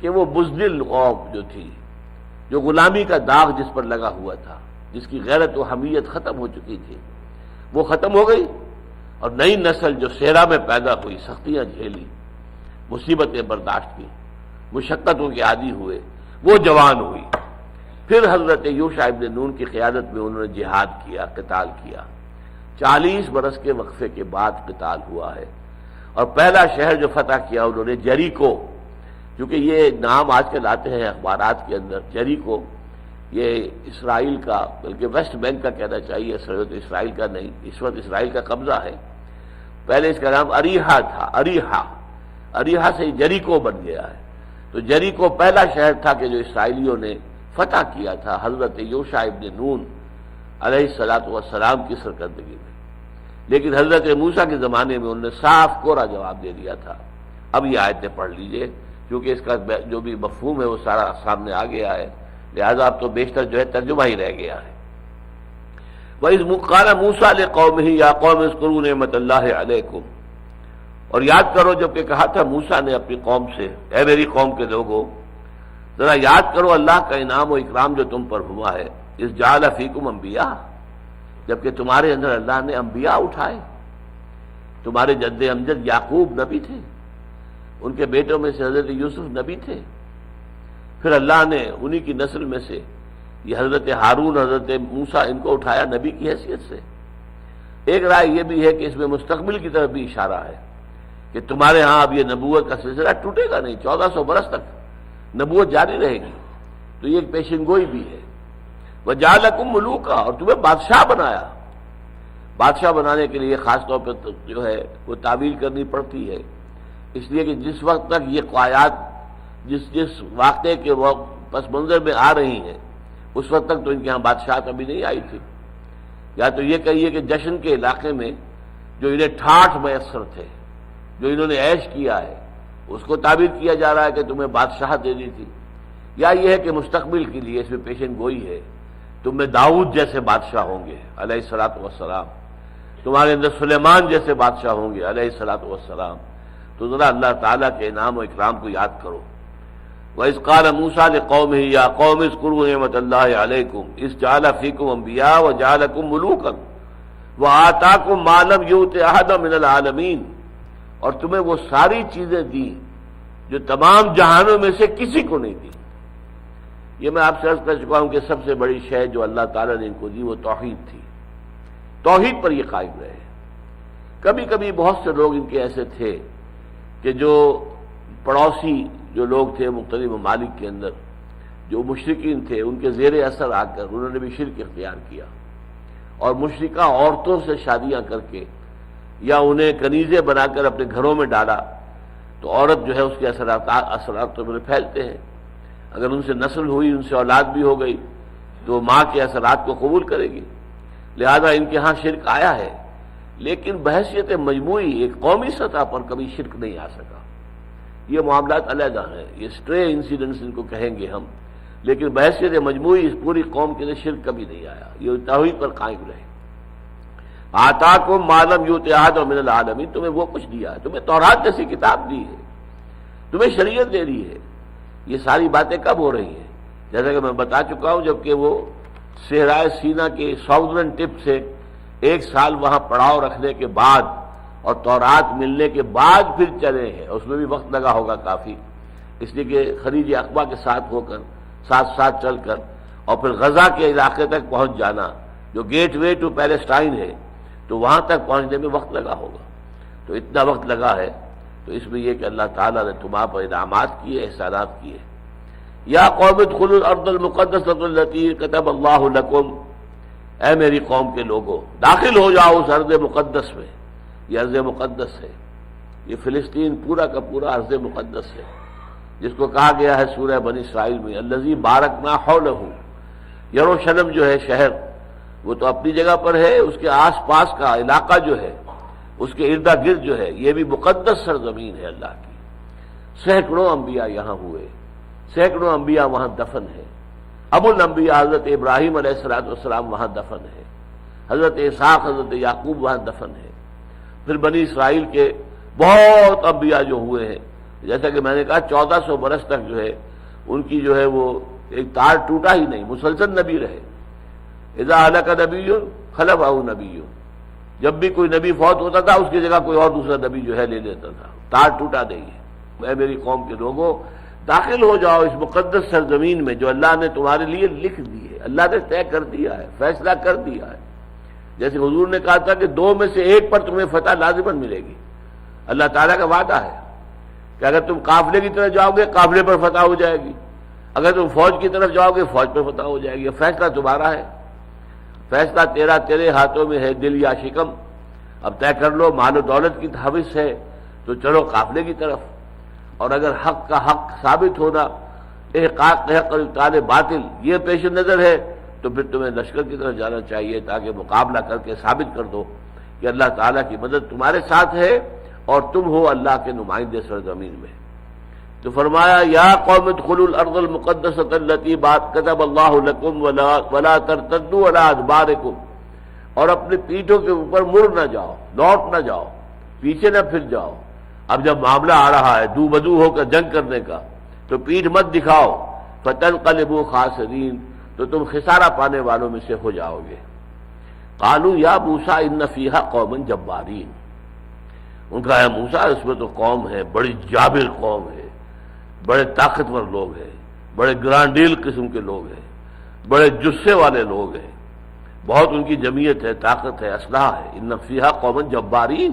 کہ وہ بزدل قوم جو تھی، جو غلامی کا داغ جس پر لگا ہوا تھا، جس کی غیرت و حمیت ختم ہو چکی تھی، وہ ختم ہو گئی، اور نئی نسل جو صحرا میں پیدا ہوئی، سختیاں جھیلی، مصیبتیں برداشت کی، مشقتوں کے عادی ہوئے، وہ جوان ہوئی۔ پھر حضرت یوشع ابن نون کی قیادت میں انہوں نے جہاد کیا، قتال کیا، 40 برس کے وقفے کے بعد قتال ہوا ہے، اور پہلا شہر جو فتح کیا انہوں نے جریکو، کیونکہ یہ نام آج کل آتے ہیں اخبارات کے اندر، جریکو یہ اسرائیل کا، بلکہ ویسٹ بینک کا کہنا چاہیے، اسرائیل کا نہیں، اس وقت اسرائیل کا قبضہ ہے، پہلے اس کا نام اریحا تھا، اریحا سے جریکو بن گیا ہے۔ تو جریکو پہلا شہر تھا کہ جو اسرائیلیوں نے فتح کیا تھا حضرت یوشع ابن نون علیہ السلام کی سرکردگی میں، لیکن حضرت موسیٰ کے زمانے میں انہوں نے صاف کورا جواب دے دیا تھا۔ اب یہ آیتیں پڑھ لیجئے، کیونکہ اس کا جو بھی مفہوم ہے وہ سارا سامنے آ گیا ہے، لہذا اب تو بیشتر جو ہے ترجمہ ہی رہ گیا ہے۔ وَإِذْ قَالَ مُوسَىٰ لِقَوْمِهِ يَا قَوْمِ اذْكُرُوا نِعْمَةَ اللَّهِ عَلَيْكُمْ، اور یاد کرو جب کہ کہا تھا موسیٰ نے اپنی قوم سے، اے میری قوم کے لوگوں، ذرا یاد کرو اللہ کا انعام و اکرام جو تم پر ہوا ہے، اذ جعل فیکم انبیاء، جبکہ تمہارے اندر اللہ نے انبیاء اٹھائے۔ تمہارے جد امجد یعقوب نبی تھے، ان کے بیٹوں میں سے حضرت یوسف نبی تھے، پھر اللہ نے انہی کی نسل میں سے یہ حضرت ہارون، حضرت موسیٰ، ان کو اٹھایا نبی کی حیثیت سے۔ ایک رائے یہ بھی ہے کہ اس میں مستقبل کی طرف بھی اشارہ ہے کہ تمہارے ہاں اب یہ نبوت کا سلسلہ ٹوٹے گا نہیں، 1400 برس تک نبوت جاری رہے گی، تو یہ ایک پیشن گوئی بھی ہے۔ وَجَعَلَكُم مُلُوكًا، اور تمہیں بادشاہ بنایا۔ بادشاہ بنانے کے لیے خاص طور پہ جو ہے وہ تعویل کرنی پڑتی ہے، اس لیے کہ جس وقت تک یہ قایات جس واقعے کے پس منظر میں آ رہی ہیں، اس وقت تک تو ان کے ہاں بادشاہت ابھی نہیں آئی تھی۔ یا تو یہ کہیے کہ جشن کے علاقے میں جو انہیں ٹھاٹھ میسر تھے، جو انہوں نے عیش کیا ہے، اس کو تعبیر کیا جا رہا ہے کہ تمہیں بادشاہت دے دی تھی، یا یہ ہے کہ مستقبل کے لیے اس میں پیشن گوئی ہے، تم میں داؤد جیسے بادشاہ ہوں گے علیہ السلام، تمہارے اندر سلیمان جیسے بادشاہ ہوں گے علیہ السلام۔ تو ذرا اللہ تعالیٰ کے انعام و اکرام کو یاد کرو۔ وَإِذْ قَالَ مُوسَىٰ لِقَوْمِهِ يَا قَوْمِ اذْكُرُوا نِعْمَةَ اللَّهِ عَلَيْكُمْ إِذْ جَعَلَ فِيكُمْ أَنبِيَاءَ وَجَعَلَكُم مُلُوكًا وَآتَاكُم مَّا لَمْ يُؤْتِ أَحَدًا مِّنَ الْعَالَمِينَ، اور تمہیں وہ ساری چیزیں دی جو تمام جہانوں میں سے کسی کو نہیں دی۔ یہ میں آپ سے عرض کر چکا ہوں کہ سب سے بڑی شے جو اللہ تعالیٰ نے ان کو دی وہ توحید تھی، توحید پر یہ قائم رہے۔ کبھی کبھی بہت سے لوگ ان کے ایسے تھے کہ جو پڑوسی جو لوگ تھے مختلف ممالک کے اندر، جو مشرکین تھے، ان کے زیر اثر آ کر انہوں نے بھی شرک اختیار کیا، اور مشرکہ عورتوں سے شادیاں کر کے یا انہیں کنیزیں بنا کر اپنے گھروں میں ڈالا، تو عورت جو ہے اس کے اثرات تو انہیں پھیلتے ہیں۔ اگر ان سے نسل ہوئی، ان سے اولاد بھی ہو گئی، تو ماں کے اثرات کو قبول کرے گی، لہذا ان کے ہاں شرک آیا ہے، لیکن بحیثیت مجموعی ایک قومی سطح پر کبھی شرک نہیں آ سکا۔ یہ معاملات علیحدہ ہیں، یہ سٹرے انسیڈنٹس ان کو کہیں گے ہم، لیکن بحیثیت مجموعی اس پوری قوم کے لیے شرک کبھی نہیں آیا، یہ توحید پر قائم رہے۔ آتاکم ما لم یؤت احدا من العالمین، تمہیں وہ کچھ دیا ہے، تمہیں تورات جیسی کتاب دی ہے، تمہیں شریعت دے دی ہے۔ یہ ساری باتیں کب ہو رہی ہیں؟ جیسا کہ میں بتا چکا ہوں، جبکہ وہ صحرائے سینا کے ساؤدرن ٹپ سے 1 سال وہاں پڑاؤ رکھنے کے بعد اور تورات ملنے کے بعد پھر چلے ہیں، اس میں بھی وقت لگا ہوگا کافی، اس لیے کہ خلیج عقبہ کے ساتھ ہو کر ساتھ چل کر اور پھر غزہ کے علاقے تک پہنچ جانا، جو گیٹ وے ٹو پیلسٹائن ہے، تو وہاں تک پہنچنے میں وقت لگا ہوگا۔ تو اتنا وقت لگا ہے، تو اس میں یہ کہ اللہ تعالیٰ نے تمہارے پر انعامات کیے، احسانات کیے۔ یا قوم ادخلوا الارض المقدسۃ التي كتب اللہ لکم، اے میری قوم کے لوگوں داخل ہو جاؤ اس ارض مقدس میں۔ یہ ارض مقدس ہے، یہ فلسطین پورا کا پورا ارض مقدس ہے، جس کو کہا گیا ہے سورہ بنی اسرائیل میں الذی بارکنا حولہ۔ یروشلم جو ہے شہر، وہ تو اپنی جگہ پر ہے، اس کے آس پاس کا علاقہ جو ہے، اس کے ارد گرد جو ہے، یہ بھی مقدس سرزمین ہے اللہ کی۔ سینکڑوں انبیاء یہاں ہوئے، سینکڑوں انبیاء وہاں دفن ہیں، ابو الانبیاء حضرت ابراہیم علیہ السلام وہاں دفن ہے، حضرت اسحاق حضرت یعقوب وہاں دفن ہے، پھر بنی اسرائیل کے بہت انبیاء جو ہوئے ہیں، جیسا کہ میں نے کہا 1400 برس تک جو ہے ان کی جو ہے وہ ایک تار ٹوٹا ہی نہیں، مسلسل نبی رہے۔ اذا ہلک نبی خلفہ نبی، جب بھی کوئی نبی فوت ہوتا تھا اس کی جگہ کوئی اور دوسرا نبی جو ہے لے لیتا تھا، تار ٹوٹا نہیں ہے۔ اے میری قوم کے لوگوں، داخل ہو جاؤ اس مقدس سرزمین میں جو اللہ نے تمہارے لیے لکھ دی ہے، اللہ نے طے کر دیا ہے، فیصلہ کر دیا ہے۔ جیسے حضور نے کہا تھا کہ 2 میں سے ایک پر تمہیں فتح لازماً ملے گی، اللہ تعالیٰ کا وعدہ ہے کہ اگر تم قافلے کی طرف جاؤ گے قافلے پر فتح ہو جائے گی، اگر تم فوج کی طرف جاؤ گے فوج پر فتح ہو جائے گی۔ فیصلہ تمہارا ہے، فیصلہ تیرے ہاتھوں میں ہے، دل یا شکم۔ اب طے کر لو، مال و دولت کی حوث ہے تو چلو قافلے کی طرف، اور اگر حق کا حق ثابت ہونا، احقاق حق اور ابطال باطل یہ پیش نظر ہے تو پھر تمہیں لشکر کی طرف جانا چاہیے تاکہ مقابلہ کر کے ثابت کر دو کہ اللہ تعالیٰ کی مدد تمہارے ساتھ ہے اور تم ہو اللہ کے نمائندے سرزمین میں۔ تو فرمایا یا قوم ادخلوا الارض المقدسۃ التي كتب اللہ لکم ولا ترتدوا على ادبارکم، اور اپنے پیٹھوں کے اوپر مڑ نہ جاؤ، لوٹ نہ جاؤ، پیچھے نہ پھر جاؤ۔ اب جب معاملہ آ رہا ہے دو بدو ہو کر جنگ کرنے کا تو پیٹھ مت دکھاؤ، فتنقلبوا خاسرین، تو تم خسارہ پانے والوں میں سے ہو جاؤ گے۔ قالوا یا موسیٰ ان فیہا قوما جبارین، ان کا ہے موسیٰ اس میں تو قوم ہے، بڑی جابر قوم ہے، بڑے طاقتور لوگ ہیں، بڑے گرانڈیل قسم کے لوگ ہیں، بڑے جسے والے لوگ ہیں، بہت ان کی جمعیت ہے، طاقت ہے، اسلحہ ہے۔ ان فیہا قوما جبارین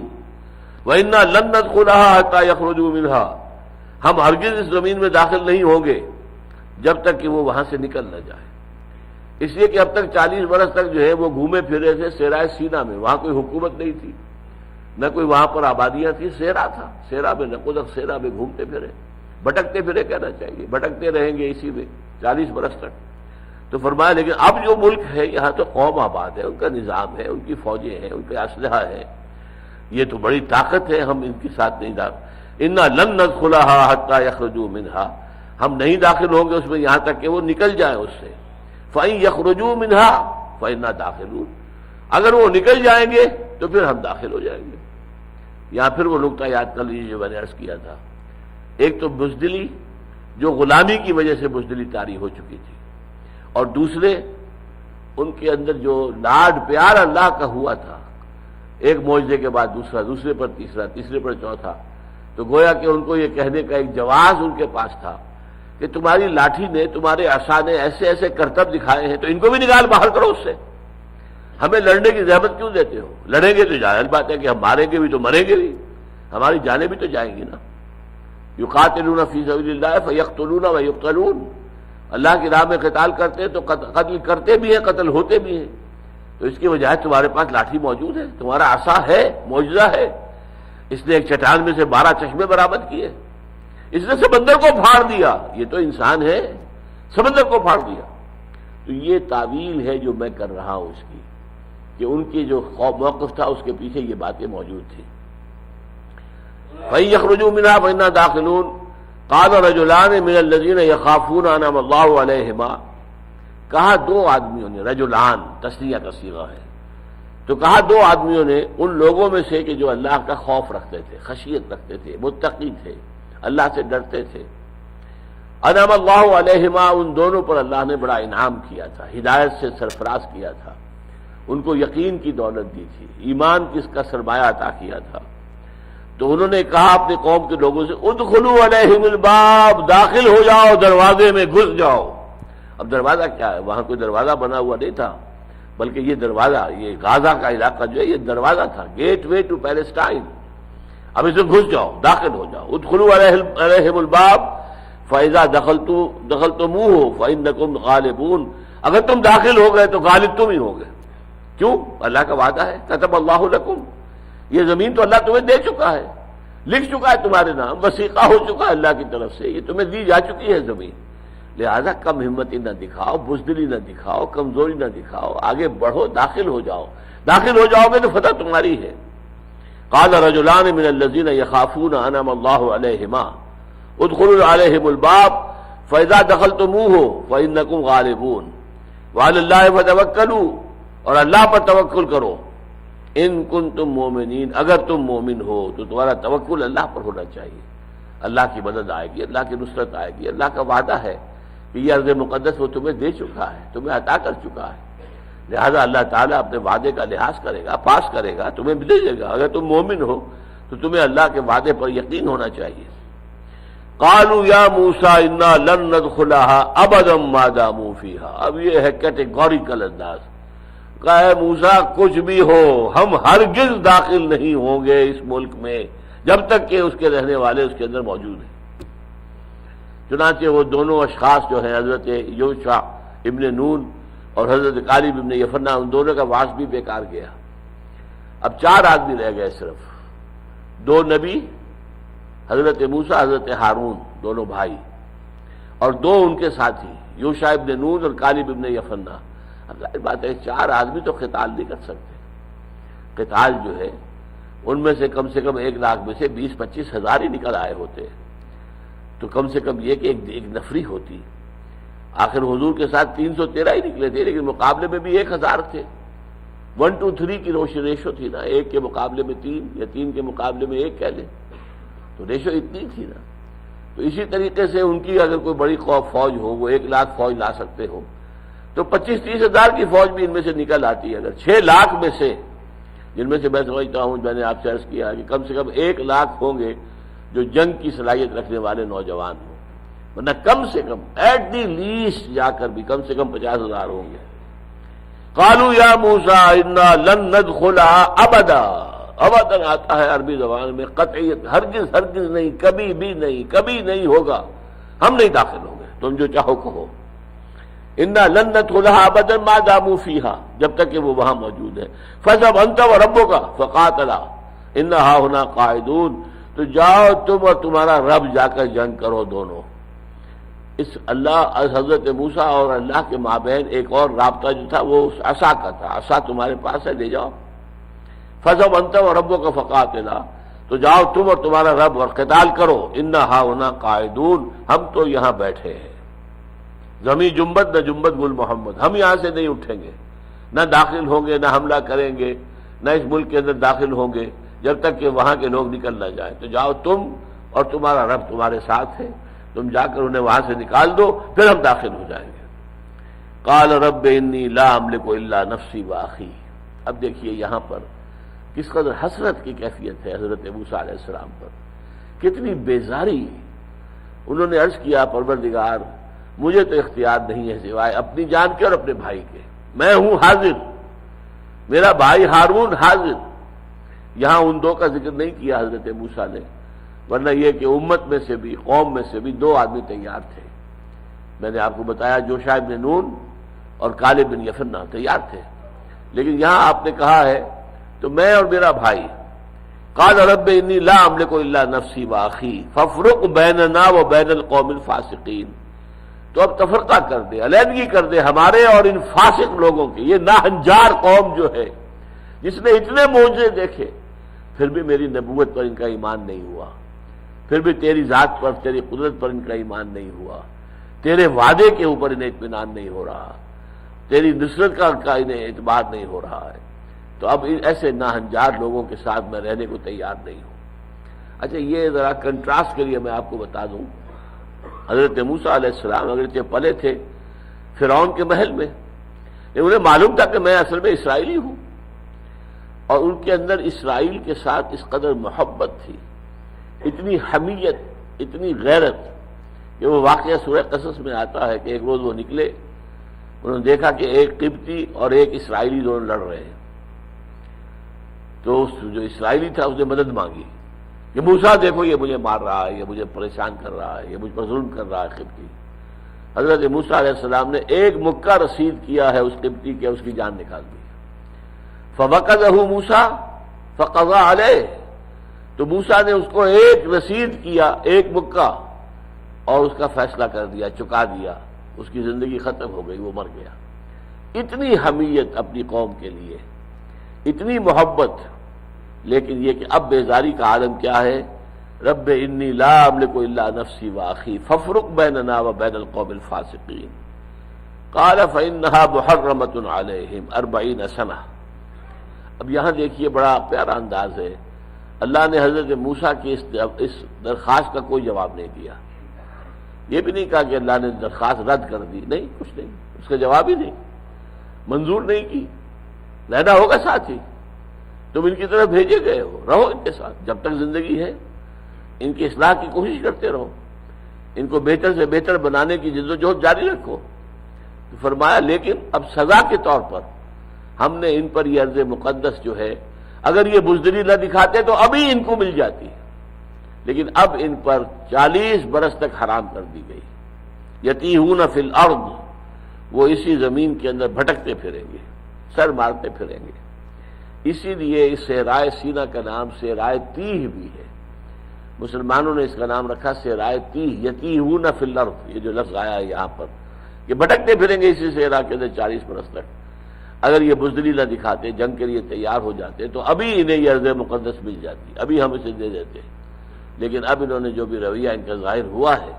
وَإِنَّا لَن نَدْخُلَهَا حَتَّى يَخْرُجُوا مِنْهَا، ہم ہرگز اس زمین میں داخل نہیں ہوں گے جب تک کہ وہ وہاں سے نکل نہ جائے۔ اس لیے کہ اب تک 40 برس تک جو ہے وہ گھومے پھرے تھے صحرائے سینا میں، وہاں کوئی حکومت نہیں تھی، نہ کوئی وہاں پر آبادیاں تھی، صحرا تھا، صحرا میں نقدک صحرا میں گھومتے پھرے، بھٹکتے پھرے کہنا چاہیے، بھٹکتے رہیں گے اسی میں 40 برس تک۔ تو فرمایا لیکن اب جو ملک ہے یہاں تو قوم آباد ہے، ان کا نظام ہے، ان کی فوجیں ہیں، ان کا اسلحہ ہے، یہ تو بڑی طاقت ہے، ہم ان کے ساتھ نہیں داخل۔ اِنَّا لَن نَدْخُلَهَا حَتَّى يَخْرُجُوا مِنْهَا، ہم نہیں داخل ہوں گے اس میں یہاں تک کہ وہ نکل جائیں اس سے۔ فَإِن يَخْرُجُوا مِنْهَا فَإِنَّا دَاخِلُونَ، اگر وہ نکل جائیں گے تو پھر ہم داخل ہو جائیں گے۔ یہاں پھر وہ نقطہ یاد کر لیجیے جو میں نے عرض کیا تھا، ایک تو بزدلی جو غلامی کی وجہ سے بزدلی طاری ہو چکی تھی، اور دوسرے ان کے اندر جو لاڈ پیار اللہ کا ہوا تھا، ایک معجزے کے بعد دوسرا، دوسرے پر تیسرا، تیسرے پر چوتھا، تو گویا کہ ان کو یہ کہنے کا ایک جواز ان کے پاس تھا کہ تمہاری لاٹھی نے، تمہارے عصا نے ایسے ایسے کرتب دکھائے ہیں تو ان کو بھی نکال باہر کرو اس سے، ہمیں لڑنے کی زحمت کیوں دیتے ہو؟ لڑیں گے تو ظاہر بات ہے کہ ہم ماریں گے بھی تو مریں گے بھی، ہماری جانیں بھی تو جائیں گی نا۔ یقاتلون فی سبیل اللہ فیقتلون ویقتلون، اللہ کی راہ میں قتال کرتے ہیں تو قتل کرتے بھی ہیں، قتل ہوتے بھی ہیں، تو اس کی وجہ ہے تمہارے پاس لاٹھی موجود ہے، تمہارا عصا ہے، معجزہ ہے۔ اس نے ایک چٹان میں سے 12 چشمے برآمد کیے، اس نے سمندر کو پھاڑ دیا، یہ تو انسان ہے، سمندر کو پھاڑ دیا۔ تو یہ تعویل ہے جو میں کر رہا ہوں اس کی، کہ ان کی جو موقف تھا اس کے پیچھے یہ باتیں موجود تھیں۔ فَإِن يَخْرُجُوا مِنْهَا فَإِنَّا دَاخِلُونَ قَالَ رَجُلَانِ مِنَ الَّذِينَ يَخَافُونَ أَنْعَمَ اللَّهُ عَلَيْهِمَا، کہا 2 آدمیوں نے، رجلان تثنیہ کا صیغہ ہے، تو کہا 2 آدمیوں نے ان لوگوں میں سے کہ جو اللہ کا خوف رکھتے تھے، خشیت رکھتے تھے، متقی تھے، اللہ سے ڈرتے تھے۔ انعم اللہ علیہما، ان دونوں پر اللہ نے بڑا انعام کیا تھا، ہدایت سے سرفراز کیا تھا، ان کو یقین کی دولت دی تھی، ایمان کی اس کا سرمایہ عطا کیا تھا۔ تو انہوں نے کہا اپنے قوم کے لوگوں سے ادخلوا علیہم الباب، داخل ہو جاؤ، دروازے میں گھس جاؤ۔ اب دروازہ کیا ہے؟ وہاں کوئی دروازہ بنا ہوا نہیں تھا، بلکہ یہ دروازہ، یہ غازہ کا علاقہ جو ہے یہ دروازہ تھا، گیٹ وے ٹو پیلسٹائن۔ اب اسے گھس جاؤ، داخل ہو جاؤ۔ ادخلوا علیہم الباب فاذا دخلتموہ فانکم غالبون، اگر تم داخل ہو گئے تو غالب تم ہی ہوگے۔ کیوں؟ اللہ کا وعدہ ہے، کتب اللہ لکم، یہ زمین تو اللہ تمہیں دے چکا ہے، لکھ چکا ہے تمہارے نام، وثیقہ ہو چکا ہے اللہ کی طرف سے، یہ تمہیں دی جا چکی ہے زمین۔ لہذا کم ہمتی نہ دکھاؤ، بزدلی نہ دکھاؤ، کمزوری نہ دکھاؤ، آگے بڑھو، داخل ہو جاؤ، داخل ہو جاؤ گے تو فتح تمہاری ہے۔ قال رجلان من الذين يخافون انعم الله عليهما ادخلوا عليهم الباب فَإِذَا دَخَلْتُمُوهُ فَإِنَّكُمْ غَالِبُونَ وَعَلَى اللَّهِ فَتَوَكَّلُوا، اور اللہ پر توکل کرو، ان کنتم مومنین، اگر تم مومن ہو تو تمہارا توکل اللہ پر ہونا چاہیے۔ اللہ کی مدد آئے گی، اللہ کی نصرت آئے گی، اللہ کا وعدہ ہے کہ یہ ارض مقدس وہ تمہیں دے چکا ہے، تمہیں عطا کر چکا ہے، لہذا اللہ تعالیٰ اپنے وعدے کا لحاظ کرے گا، پاس کرے گا، تمہیں بھی دے گا۔ اگر تم مومن ہو تو تمہیں اللہ کے وعدے پر یقین ہونا چاہیے۔ قالوا یا موسیٰ انا لن ندخلها ابدا ما داموا فیہا، اب یہ ہے کیٹیگوریکل انداز، کہا ہے موسیٰ کچھ بھی ہو ہم ہرگز داخل نہیں ہوں گے اس ملک میں جب تک کہ اس کے رہنے والے اس کے اندر موجود ہیں۔ چنانچہ وہ دونوں اشخاص جو ہیں حضرت یوشع ابن نون اور حضرت کالب ابن یفنہ، ان دونوں کا واس بھی بیکار گیا۔ اب 4 آدمی رہ گئے، صرف 2 نبی، حضرت موسیٰ حضرت ہارون دونوں بھائی، اور 2 ان کے ساتھی یوشع ابن نون اور کالب ابن یفنہ۔ اب ظاہر بات ہے 4 آدمی تو قتال نہیں کر سکتے، قتال جو ہے ان میں سے کم 1 لاکھ میں سے 20-25 ہزار ہی نکل آئے ہوتے، تو کم سے کم یہ کہ ایک نفری ہوتی۔ آخر حضور کے ساتھ 313 ہی نکلے تھے، لیکن مقابلے میں بھی 1000 تھے۔ 1 to 3 کی ریشو تھی نا، 1 کے مقابلے میں 3 یا 3 کے مقابلے میں 1 کہہ لیں، تو ریشو اتنی تھی نا۔ تو اسی طریقے سے ان کی اگر کوئی بڑی فوج ہو، وہ 1 لاکھ فوج لا سکتے ہو، تو 25-30 ہزار کی فوج بھی ان میں سے نکل آتی ہے۔ اگر 6 لاکھ میں سے، جن میں سے میں سمجھتا ہوں، میں نے آپ سے عرض کیا کہ کم سے کم 1 لاکھ ہوں گے جو جنگ کی صلاحیت رکھنے والے نوجوان ہوں، ورنہ کم سے کم ایٹ دی لیسٹ جا کر بھی کم سے کم 50 ہزار ہوں گے۔ قالوا یا موسیٰ انا لن ندخلها ابدا، ابدا آتا ہے عربی زبان میں قطعیت، ہرگز ہرگز نہیں، کبھی بھی نہیں، کبھی نہیں ہوگا، ہم نہیں داخل ہوں گے، تم جو چاہو کہو۔ انا لن ندخلها ابدا ما داموا فیہا، جب تک کہ وہ وہاں موجود ہے۔ فاذهب انت وربک فقاتلا انا ہاہنا قاعدون، تو جاؤ تم اور تمہارا رب جا کر جنگ کرو دونوں۔ اس اللہ حضرت موسیٰ اور اللہ کے مابین ایک اور رابطہ جو تھا وہ عصا کا تھا، عصا تمہارے پاس ہے، لے جاؤ۔ فاذهب انت وربک فقاتلا، تو جاؤ تم اور تمہارا رب اور قتال کرو، انا ہاہنا قاعدون، ہم تو یہاں بیٹھے ہیں۔ زمیں جنبت نہ جنبت گل محمد، ہم یہاں سے نہیں اٹھیں گے، نہ داخل ہوں گے، نہ حملہ کریں گے، نہ اس ملک کے اندر داخل ہوں گے جب تک کہ وہاں کے لوگ نکل نہ جائیں۔ تو جاؤ تم اور تمہارا رب تمہارے ساتھ ہے، تم جا کر انہیں وہاں سے نکال دو، پھر ہم داخل ہو جائیں گے۔ قال رب انی لا املک الا نفسی واخی، اب دیکھیے یہاں پر کس قدر حسرت کی کیفیت ہے حضرت موسیٰ علیہ السلام پر، کتنی بیزاری۔ انہوں نے عرض کیا پروردگار مجھے تو اختیار نہیں ہے سوائے اپنی جان کے اور اپنے بھائی کے، میں ہوں حاضر، میرا بھائی ہارون حاضر۔ یہاں ان 2 کا ذکر نہیں کیا حضرت موسیٰ نے، ورنہ یہ کہ امت میں سے بھی، قوم میں سے بھی 2 آدمی تیار تھے۔ میں نے آپ کو بتایا یوشع بن نون اور کالب بن یفنہ تیار تھے، لیکن یہاں آپ نے کہا ہے تو میں اور میرا بھائی۔ قال رب انی لا املک الا نفسی واخی فافرق بیننا وبین القوم الفاسقین، تو اب تفرقہ کر دے، علیحدگی کر دے ہمارے اور ان فاسق لوگوں کی، یہ ناہنجار قوم جو ہے جس نے اتنے معجزے دیکھے پھر بھی میری نبوت پر ان کا ایمان نہیں ہوا، پھر بھی تیری ذات پر، تیری قدرت پر ان کا ایمان نہیں ہوا، تیرے وعدے کے اوپر انہیں اطمینان نہیں ہو رہا، تیری نصرت کا انہیں اعتبار نہیں ہو رہا ہے، تو اب ایسے ناہنجار لوگوں کے ساتھ میں رہنے کو تیار نہیں ہوں۔ اچھا یہ ذرا کنٹراسٹ کے لیے میں آپ کو بتا دوں، حضرت موسیٰ علیہ السلام اگرچہ پلے تھے فرعون کے محل میں، لیکن انہیں معلوم تھا کہ میں اصل میں اسرائیلی ہوں، اور ان کے اندر اسرائیل کے ساتھ اس قدر محبت تھی، اتنی حمیت، اتنی غیرت، کہ وہ واقعہ سورہ قصص میں آتا ہے کہ ایک روز وہ نکلے، انہوں نے دیکھا کہ ایک قبطی اور ایک اسرائیلی دونوں لڑ رہے ہیں، تو جو اسرائیلی تھا اس نے مدد مانگی کہ موسیٰ دیکھو یہ مجھے مار رہا ہے، یہ مجھے پریشان کر رہا ہے، یہ مجھ پر ظلم کر رہا ہے قبطی۔ حضرت موسیٰ علیہ السلام نے ایک مکہ رسید کیا ہے اس قبطی کے، اس کی جان نکال دی۔ فوقظہ موسیٰ فقضى علیہ، تو موسیٰ نے اس کو ایک رسید کیا، ایک مکہ، اور اس کا فیصلہ کر دیا، چکا دیا، اس کی زندگی ختم ہو گئی، وہ مر گیا۔ اتنی حمیت اپنی قوم کے لیے، اتنی محبت، لیکن یہ کہ اب بیزاری کا عالم کیا ہے رب انی لا املک الا نفسی واخی فافرق بیننا وبین القوم الفاسقین قال فإنها محرمۃ علیہم 40 سنہ۔ اب یہاں دیکھیے بڑا پیارا انداز ہے، اللہ نے حضرت موسیٰ کی اس درخواست کا کوئی جواب نہیں دیا، یہ بھی نہیں کہا کہ اللہ نے درخواست رد کر دی، نہیں، کچھ نہیں، اس کا جواب ہی نہیں، منظور نہیں کی، رہنا ہوگا ساتھ ہی، تم ان کی طرف بھیجے گئے ہو، رہو ان کے ساتھ جب تک زندگی ہے، ان کی اصلاح کی کوشش کرتے رہو، ان کو بہتر سے بہتر بنانے کی جدوجہد جاری رکھو۔ تو فرمایا لیکن اب سزا کے طور پر ہم نے ان پر یہ ارض مقدس جو ہے، اگر یہ بزدلی نہ دکھاتے تو ابھی ان کو مل جاتی، لیکن اب ان پر 40 برس تک حرام کر دی گئی۔ یتیہون فی الارض، وہ اسی زمین کے اندر بھٹکتے پھریں گے، سر مارتے پھریں گے۔ اسی لیے اس صحرائے سینہ کا نام صحرائے تیہ بھی ہے، مسلمانوں نے اس کا نام رکھا صحرائے تیہ، یتیہون فی الارض، یہ جو لفظ آیا ہے یہاں پر، کہ بھٹکتے پھریں گے اسی صحرا کے اندر 40 برس تک۔ اگر یہ بزدلی نہ دکھاتے، جنگ کے لیے تیار ہو جاتے تو ابھی انہیں یہ ارض مقدس مل جاتی، ابھی ہم اسے دے دیتے، لیکن اب انہوں نے جو بھی رویہ ان کا ظاہر ہوا ہے،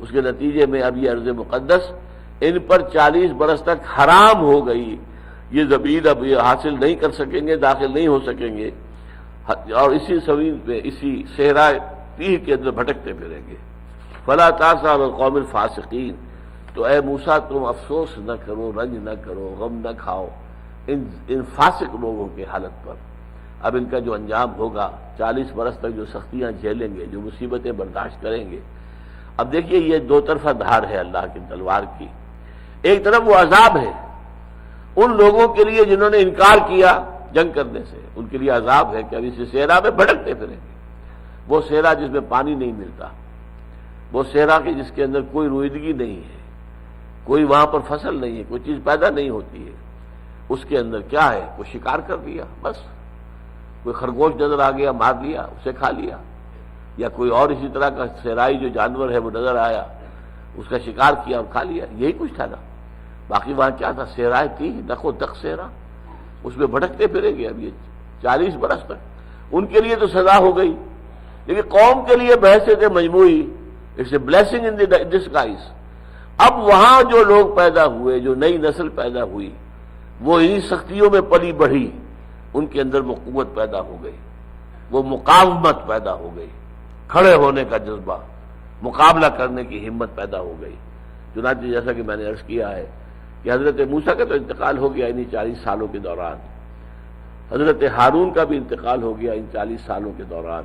اس کے نتیجے میں اب یہ ارض مقدس ان پر 40 برس تک حرام ہو گئی، یہ زمین اب یہ حاصل نہیں کر سکیں گے، داخل نہیں ہو سکیں گے، اور اسی زمین پہ اسی صحرا تیہ کے اندر بھٹکتے پھریں گے۔ فلا تاسا علی القوم الفاسقین، تو اے موسیٰ تم افسوس نہ کرو، رنج نہ کرو، غم نہ کھاؤ ان فاسق لوگوں کے حالت پر۔ اب ان کا جو انجام ہوگا، 40 برس تک جو سختیاں جھیلیں گے، جو مصیبتیں برداشت کریں گے۔ اب دیکھیے یہ دو طرفہ دھار ہے اللہ کی تلوار کی، ایک طرف وہ عذاب ہے ان لوگوں کے لیے جنہوں نے انکار کیا جنگ کرنے سے، ان کے لیے عذاب ہے کہ اب اسی صحرا میں بھٹکتے پھریں گے، وہ صحرا جس میں پانی نہیں ملتا، وہ صحرا کی جس کے اندر کوئی رویدگی نہیں ہے، کوئی وہاں پر فصل نہیں ہے، کوئی چیز پیدا نہیں ہوتی ہے، اس کے اندر کیا ہے، کوئی شکار کر لیا، بس کوئی خرگوش نظر آ گیا، مار لیا، اسے کھا لیا، یا کوئی اور اسی طرح کا صحرائی جو جانور ہے وہ نظر آیا، اس کا شکار کیا اور کھا لیا، یہی کچھ تھا نا۔ باقی وہاں کیا تھا، صحرائے تھی، دق و دق صحرا، اس میں بھٹکتے پھریں گے اب یہ 40 برس تک۔ ان کے لیے تو سزا ہو گئی، لیکن قوم کے لیے بحثیت مجموعی it's a blessing in disguise. اب وہاں جو لوگ پیدا ہوئے، جو نئی نسل پیدا ہوئی، وہ انہی سختیوں میں پلی بڑھی، ان کے اندر وہ قوت پیدا ہو گئی، وہ مقاومت پیدا ہو گئی، کھڑے ہونے کا جذبہ، مقابلہ کرنے کی ہمت پیدا ہو گئی۔ چنانچہ جیسا کہ میں نے عرض کیا ہے کہ حضرت موسیٰ کا تو انتقال ہو گیا انہی 40 سالوں کے دوران، حضرت ہارون کا بھی انتقال ہو گیا ان 40 سالوں کے دوران،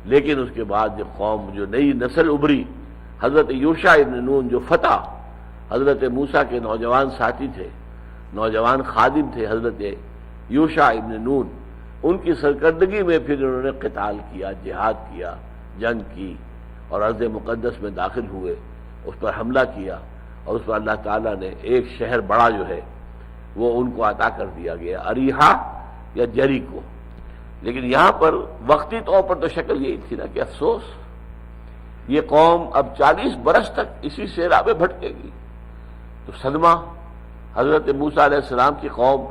لیکن اس کے بعد جو قوم، جو نئی نسل ابھری، حضرت یوشع ابن نون جو فتح، حضرت موسیٰ کے نوجوان ساتھی تھے، نوجوان خادم تھے حضرت یوشع ابن نون، ان کی سرکردگی میں پھر انہوں نے قتال کیا، جہاد کیا، جنگ کی، اور ارض مقدس میں داخل ہوئے، اس پر حملہ کیا، اور اس پر اللہ تعالیٰ نے ایک شہر بڑا جو ہے وہ ان کو عطا کر دیا گیا، اریحا یا جریکو۔ لیکن یہاں پر وقتی طور پر تو شکل یہی تھی نا کہ افسوس، یہ قوم اب 40 برس تک اسی صحرا میں بھٹکے گی، تو صدمہ، حضرت موسیٰ علیہ السلام کی قوم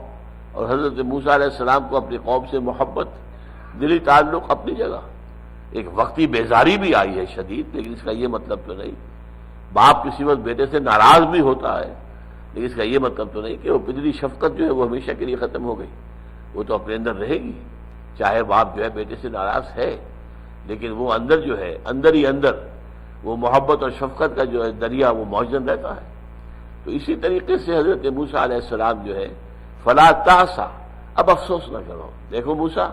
اور حضرت موسیٰ علیہ السلام کو اپنی قوم سے محبت، دلی تعلق اپنی جگہ، ایک وقتی بیزاری بھی آئی ہے شدید، لیکن اس کا یہ مطلب تو نہیں، باپ کسی وقت بیٹے سے ناراض بھی ہوتا ہے، لیکن اس کا یہ مطلب تو نہیں کہ وہ پدری شفقت جو ہے وہ ہمیشہ کے لیے ختم ہو گئی، وہ تو اپنے اندر رہے گی، چاہے باپ جو ہے بیٹے سے ناراض ہے، لیکن وہ اندر جو ہے، اندر ہی اندر وہ محبت اور شفقت کا جو ہے دریا وہ موجود رہتا ہے۔ تو اسی طریقے سے حضرت موسیٰ علیہ السلام جو ہے، فلا تاسا، اب افسوس نہ کرو، دیکھو موسیٰ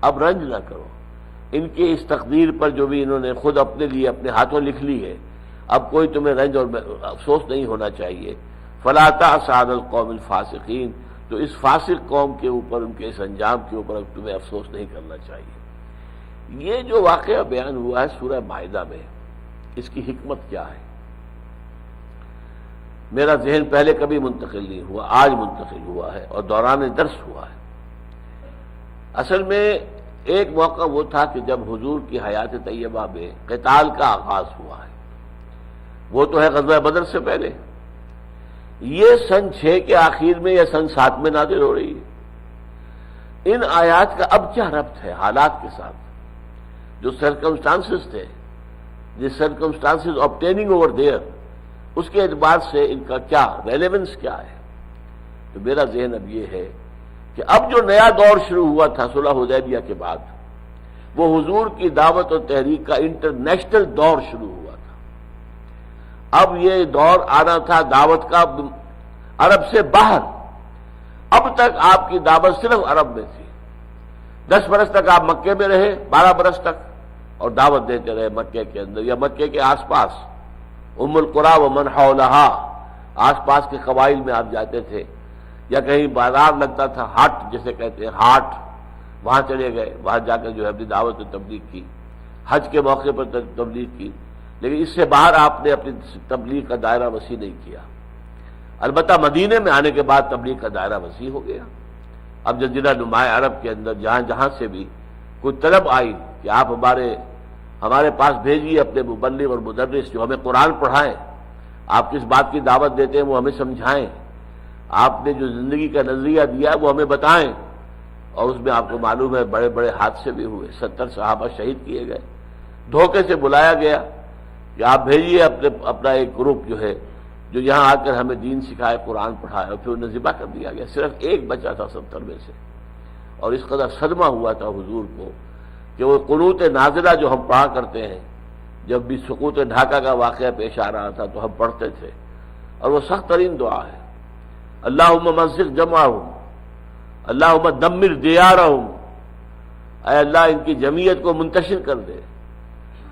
اب رنج نہ کرو، ان کے اس تقدیر پر جو بھی انہوں نے خود اپنے لیے اپنے ہاتھوں لکھ لی ہے، اب کوئی تمہیں رنج اور افسوس نہیں ہونا چاہیے۔ فلا تاسا علی القوم الفاسقین، تو اس فاسق قوم کے اوپر، ان کے اس انجام کے اوپر اب تمہیں افسوس نہیں کرنا چاہیے۔ یہ جو واقعہ بیان ہوا ہے سورہ مائدہ میں، اس کی حکمت کیا ہے؟ میرا ذہن پہلے کبھی منتقل نہیں ہوا، آج منتقل ہوا ہے اور دوران درس ہوا ہے۔ اصل میں ایک موقع وہ تھا کہ جب حضور کی حیات طیبہ میں قتال کا آغاز ہوا ہے، وہ تو ہے غزوہ بدر سے پہلے، یہ سن 6 کے آخر میں یا سن 7 میں نازل ہو رہی ہے۔ ان آیات کا اب کیا ربط ہے حالات کے ساتھ؟ جو سرکمسٹانسز تھے، جس سرکمسٹانسز آبٹیننگ اوور دیئر، اس کے اعتبار سے ان کا کیا ریلیونس کیا ہے. تو میرا ذہن اب یہ ہے کہ اب جو نیا دور شروع ہوا تھا صلح حدیبیہ کے بعد، وہ حضور کی دعوت اور تحریک کا انٹرنیشنل دور شروع ہوا تھا. اب یہ دور آنا تھا دعوت کا عرب سے باہر. اب تک آپ کی دعوت صرف عرب میں تھی. 10 برس تک آپ مکے میں رہے، 12 برس تک، اور دعوت دیتے رہے مکے کے اندر یا مکے کے آس پاس، ام القریٰ و من حولہا، آس پاس کے قبائل میں آپ جاتے تھے، یا کہیں بازار لگتا تھا، ہاٹ جسے کہتے ہیں، ہاٹ، وہاں چلے گئے، وہاں جا کر جو ہے اپنی دعوت و تبلیغ کی. حج کے موقع پر تبلیغ کی، لیکن اس سے باہر آپ نے اپنی تبلیغ کا دائرہ وسیع نہیں کیا. البتہ مدینے میں آنے کے بعد تبلیغ کا دائرہ وسیع ہو گیا. اب جزیرہ نمایا عرب کے اندر جہاں جہاں سے بھی کوئی طلب آئی کہ آپ ہمارے پاس بھیجیے اپنے مبلغ اور مدرس جو ہمیں قرآن پڑھائیں، آپ کس بات کی دعوت دیتے ہیں وہ ہمیں سمجھائیں، آپ نے جو زندگی کا نظریہ دیا وہ ہمیں بتائیں. اور اس میں آپ کو معلوم ہے بڑے بڑے حادثے بھی ہوئے، 70 صحابہ شہید کیے گئے. دھوکے سے بلایا گیا کہ آپ بھیجیے اپنا ایک گروپ جو ہے جو یہاں آ کر ہمیں دین سکھائے، قرآن پڑھائے، اور پھر انہیں ذبح کر دیا گیا. صرف ایک بچہ تھا 70 میں سے. اور اس قدر صدمہ ہوا تھا حضور کو کہ وہ قنوت نازلہ جو ہم پڑھا کرتے ہیں، جب بھی سقوط ڈھاکہ کا واقعہ پیش آ رہا تھا تو ہم پڑھتے تھے، اور وہ سخت ترین دعا ہے، اللہم مزق جمعہم، اللہم دمر دیارہم، اے اللہ ان کی جمعیت کو منتشر کر دے،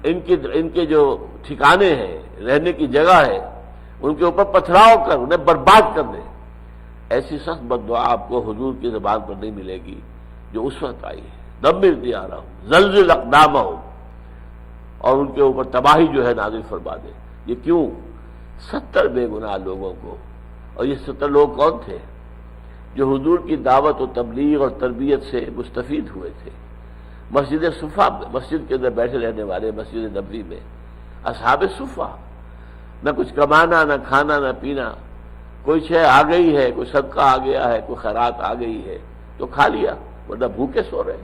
ان کے جو ٹھکانے ہیں، رہنے کی جگہ ہے، ان کے اوپر پتھراؤ کر انہیں برباد کر دے. ایسی سخت بد دعا آپ کو حضور کی زبان پر نہیں ملے گی جو اس وقت آئی ہے. دمر دیارہم زلزل اقدامہم، اور ان کے اوپر تباہی جو ہے نازل فرما دے. یہ کیوں؟ 70 بے گناہ لوگوں کو. اور یہ 70 لوگ کون تھے؟ جو حضور کی دعوت و تبلیغ اور تربیت سے مستفید ہوئے تھے. مسجد صفا، مسجد کے اندر بیٹھے رہنے والے، مسجد نبوی میں اصحاب صفا، نہ کچھ کمانا، نہ کھانا، نہ پینا. کوئی شے آ گئی ہے، کوئی صدقہ آ گیا ہے، کوئی خیرات آ گئی ہے تو کھا لیا، ورنہ بھوکے سو رہے.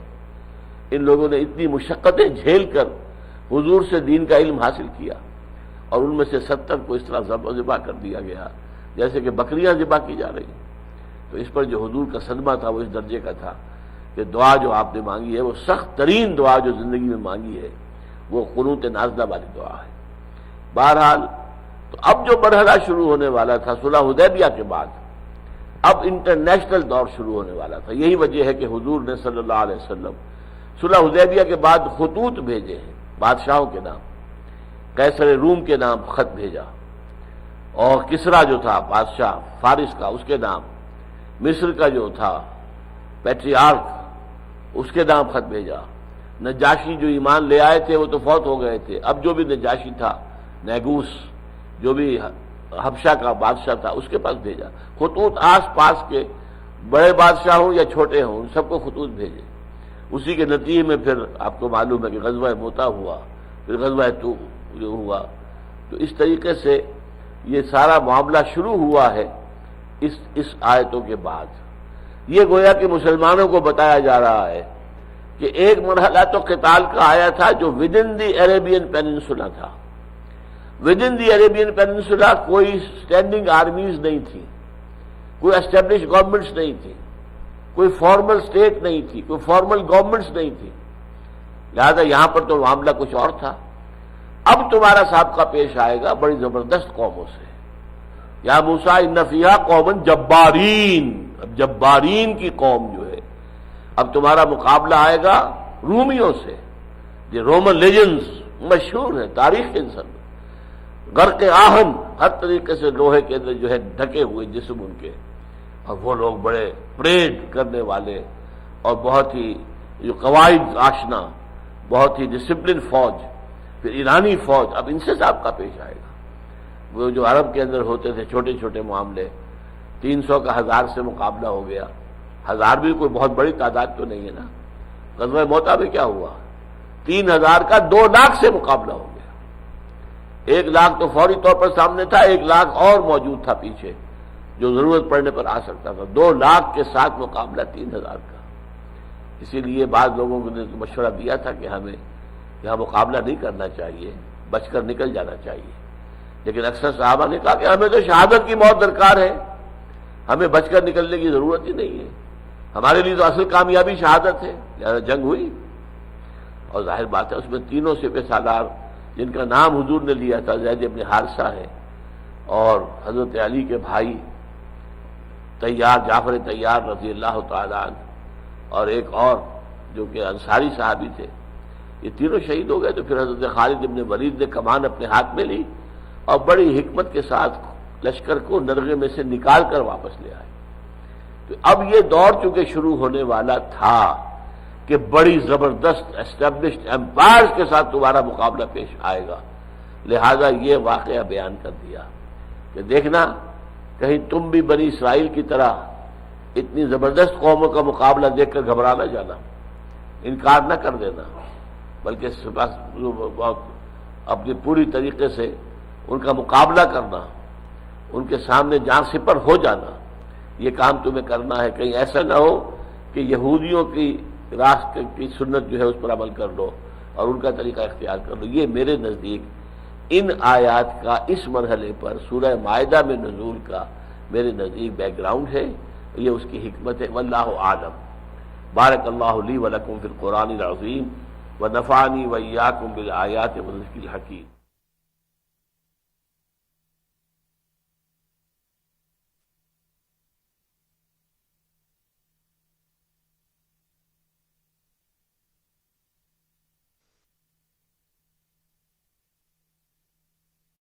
ان لوگوں نے اتنی مشقتیں جھیل کر حضور سے دین کا علم حاصل کیا، اور ان میں سے 70 کو اس طرح ذبح کر دیا گیا جیسے کہ بکریاں ذبح کی جا رہی. تو اس پر جو حضور کا صدمہ تھا وہ اس درجے کا تھا کہ دعا جو آپ نے مانگی ہے، وہ سخت ترین دعا جو زندگی میں مانگی ہے، وہ قنوت نازلہ والی دعا ہے. بہرحال تو اب جو مرحلہ شروع ہونے والا تھا صلح حدیبیہ کے بعد، اب انٹرنیشنل دور شروع ہونے والا تھا. یہی وجہ ہے کہ حضور نے صلی اللہ علیہ وسلم صلح حدیبیہ کے بعد خطوط بھیجے ہیں بادشاہوں کے نام. قیصر روم کے نام خط بھیجا، اور کسرا جو تھا بادشاہ فارس کا، اس کے نام، مصر کا جو تھا پیٹریارک، اس کے نام خط بھیجا. نجاشی جو ایمان لے آئے تھے وہ تو فوت ہو گئے تھے، اب جو بھی نجاشی تھا، نیگوس جو بھی حبشہ کا بادشاہ تھا، اس کے پاس بھیجا. خطوط آس پاس کے بڑے بادشاہ ہوں یا چھوٹے ہوں، ان سب کو خطوط بھیجے. اسی کے نتیجے میں پھر آپ کو معلوم ہے کہ غزوہ موتا ہوا، پھر غزوہ تو جو ہوا. تو اس طریقے سے یہ سارا معاملہ شروع ہوا ہے اس آیتوں کے بعد. یہ گویا کہ مسلمانوں کو بتایا جا رہا ہے کہ ایک مرحلہ تو قتال کا آیا تھا جو within the Arabian peninsula تھا. Within the Arabian peninsula کوئی اسٹینڈنگ آرمیز نہیں تھی، کوئی اسٹیبلش گورنمنٹس نہیں تھی، کوئی فارمل اسٹیٹ نہیں تھی، کوئی فارمل گورنمنٹس نہیں تھی. لہذا یہاں پر تو معاملہ کچھ اور تھا. اب تمہارا سابقہ پیش آئے گا بڑی زبردست قوموں سے. یا موسیٰ ان فیہا قوما جبارین، اب جبارین کی قوم جو ہے، اب تمہارا مقابلہ آئے گا رومیوں سے. یہ رومن لیجنز مشہور ہیں تاریخ کے انسان، غرق آہن، ہر طریقے سے لوہے کے اندر جو ہے ڈھکے ہوئے جسم ان کے، اور وہ لوگ بڑے پریڈ کرنے والے اور بہت ہی جو قواعد آشنا، بہت ہی ڈسپلن فوج. پھر ایرانی فوج، اب ان سے سابقہ پیش آئے گا. وہ جو عرب کے اندر ہوتے تھے چھوٹے چھوٹے معاملے، 300 کا 1000 سے مقابلہ ہو گیا. 1000 بھی کوئی بہت بڑی تعداد تو نہیں ہے نا. غزوہ موتا میں کیا ہوا؟ 3000 کا 2 لاکھ سے مقابلہ ہو گیا. 1 لاکھ تو فوری طور پر سامنے تھا، 1 لاکھ اور موجود تھا پیچھے جو ضرورت پڑنے پر آ سکتا تھا. 2 لاکھ کے ساتھ مقابلہ 3000 کا. اسی لیے بعض لوگوں نے مشورہ دیا تھا کہ ہمیں یہاں مقابلہ نہیں کرنا چاہیے، بچ کر نکل جانا چاہیے۔ لیکن اکثر صحابہ نے کہا کہ ہمیں تو شہادت کی موت درکار ہے، ہمیں بچ کر نکلنے کی ضرورت ہی نہیں ہے، ہمارے لیے تو اصل کامیابی شہادت ہے۔ لہذا جنگ ہوئی، اور ظاہر بات ہے اس میں تینوں سپہ سالار جن کا نام حضور نے لیا تھا، زید بن حارثہ ہے، اور حضرت علی کے بھائی طیار، جعفر طیار رضی اللہ تعالیٰ عنہ، اور ایک اور جو کہ انصاری صحابی تھے، یہ تینوں شہید ہو گئے۔ تو پھر حضرت خالد بن ولید نے کمان اپنے ہاتھ میں لی اور بڑی حکمت کے ساتھ لشکر کو نرغے میں سے نکال کر واپس لے آئے۔ تو اب یہ دور چونکہ شروع ہونے والا تھا کہ بڑی زبردست اسٹیبلشڈ ایمپائرز کے ساتھ تمہارا مقابلہ پیش آئے گا، لہذا یہ واقعہ بیان کر دیا کہ دیکھنا کہیں تم بھی بنی اسرائیل کی طرح اتنی زبردست قوموں کا مقابلہ دیکھ کر گھبرا نہ جانا، انکار نہ کر دینا، بلکہ اپنی پوری طریقے سے ان کا مقابلہ کرنا، ان کے سامنے جان سپر ہو جانا، یہ کام تمہیں کرنا ہے۔ کہیں ایسا نہ ہو کہ یہودیوں کی راستہ کی سنت جو ہے اس پر عمل کر لو اور ان کا طریقہ اختیار کر لو۔ یہ میرے نزدیک ان آیات کا اس مرحلے پر سورہ مائدہ میں نزول کا میرے نزدیک بیک گراؤنڈ ہے، یہ اس کی حکمت ہے۔ واللہ اعلم۔ بارک اللہ لی ولکم فی القرآن العظیم ونفعنی وإیاکم بالآیات والذکر الحکیم۔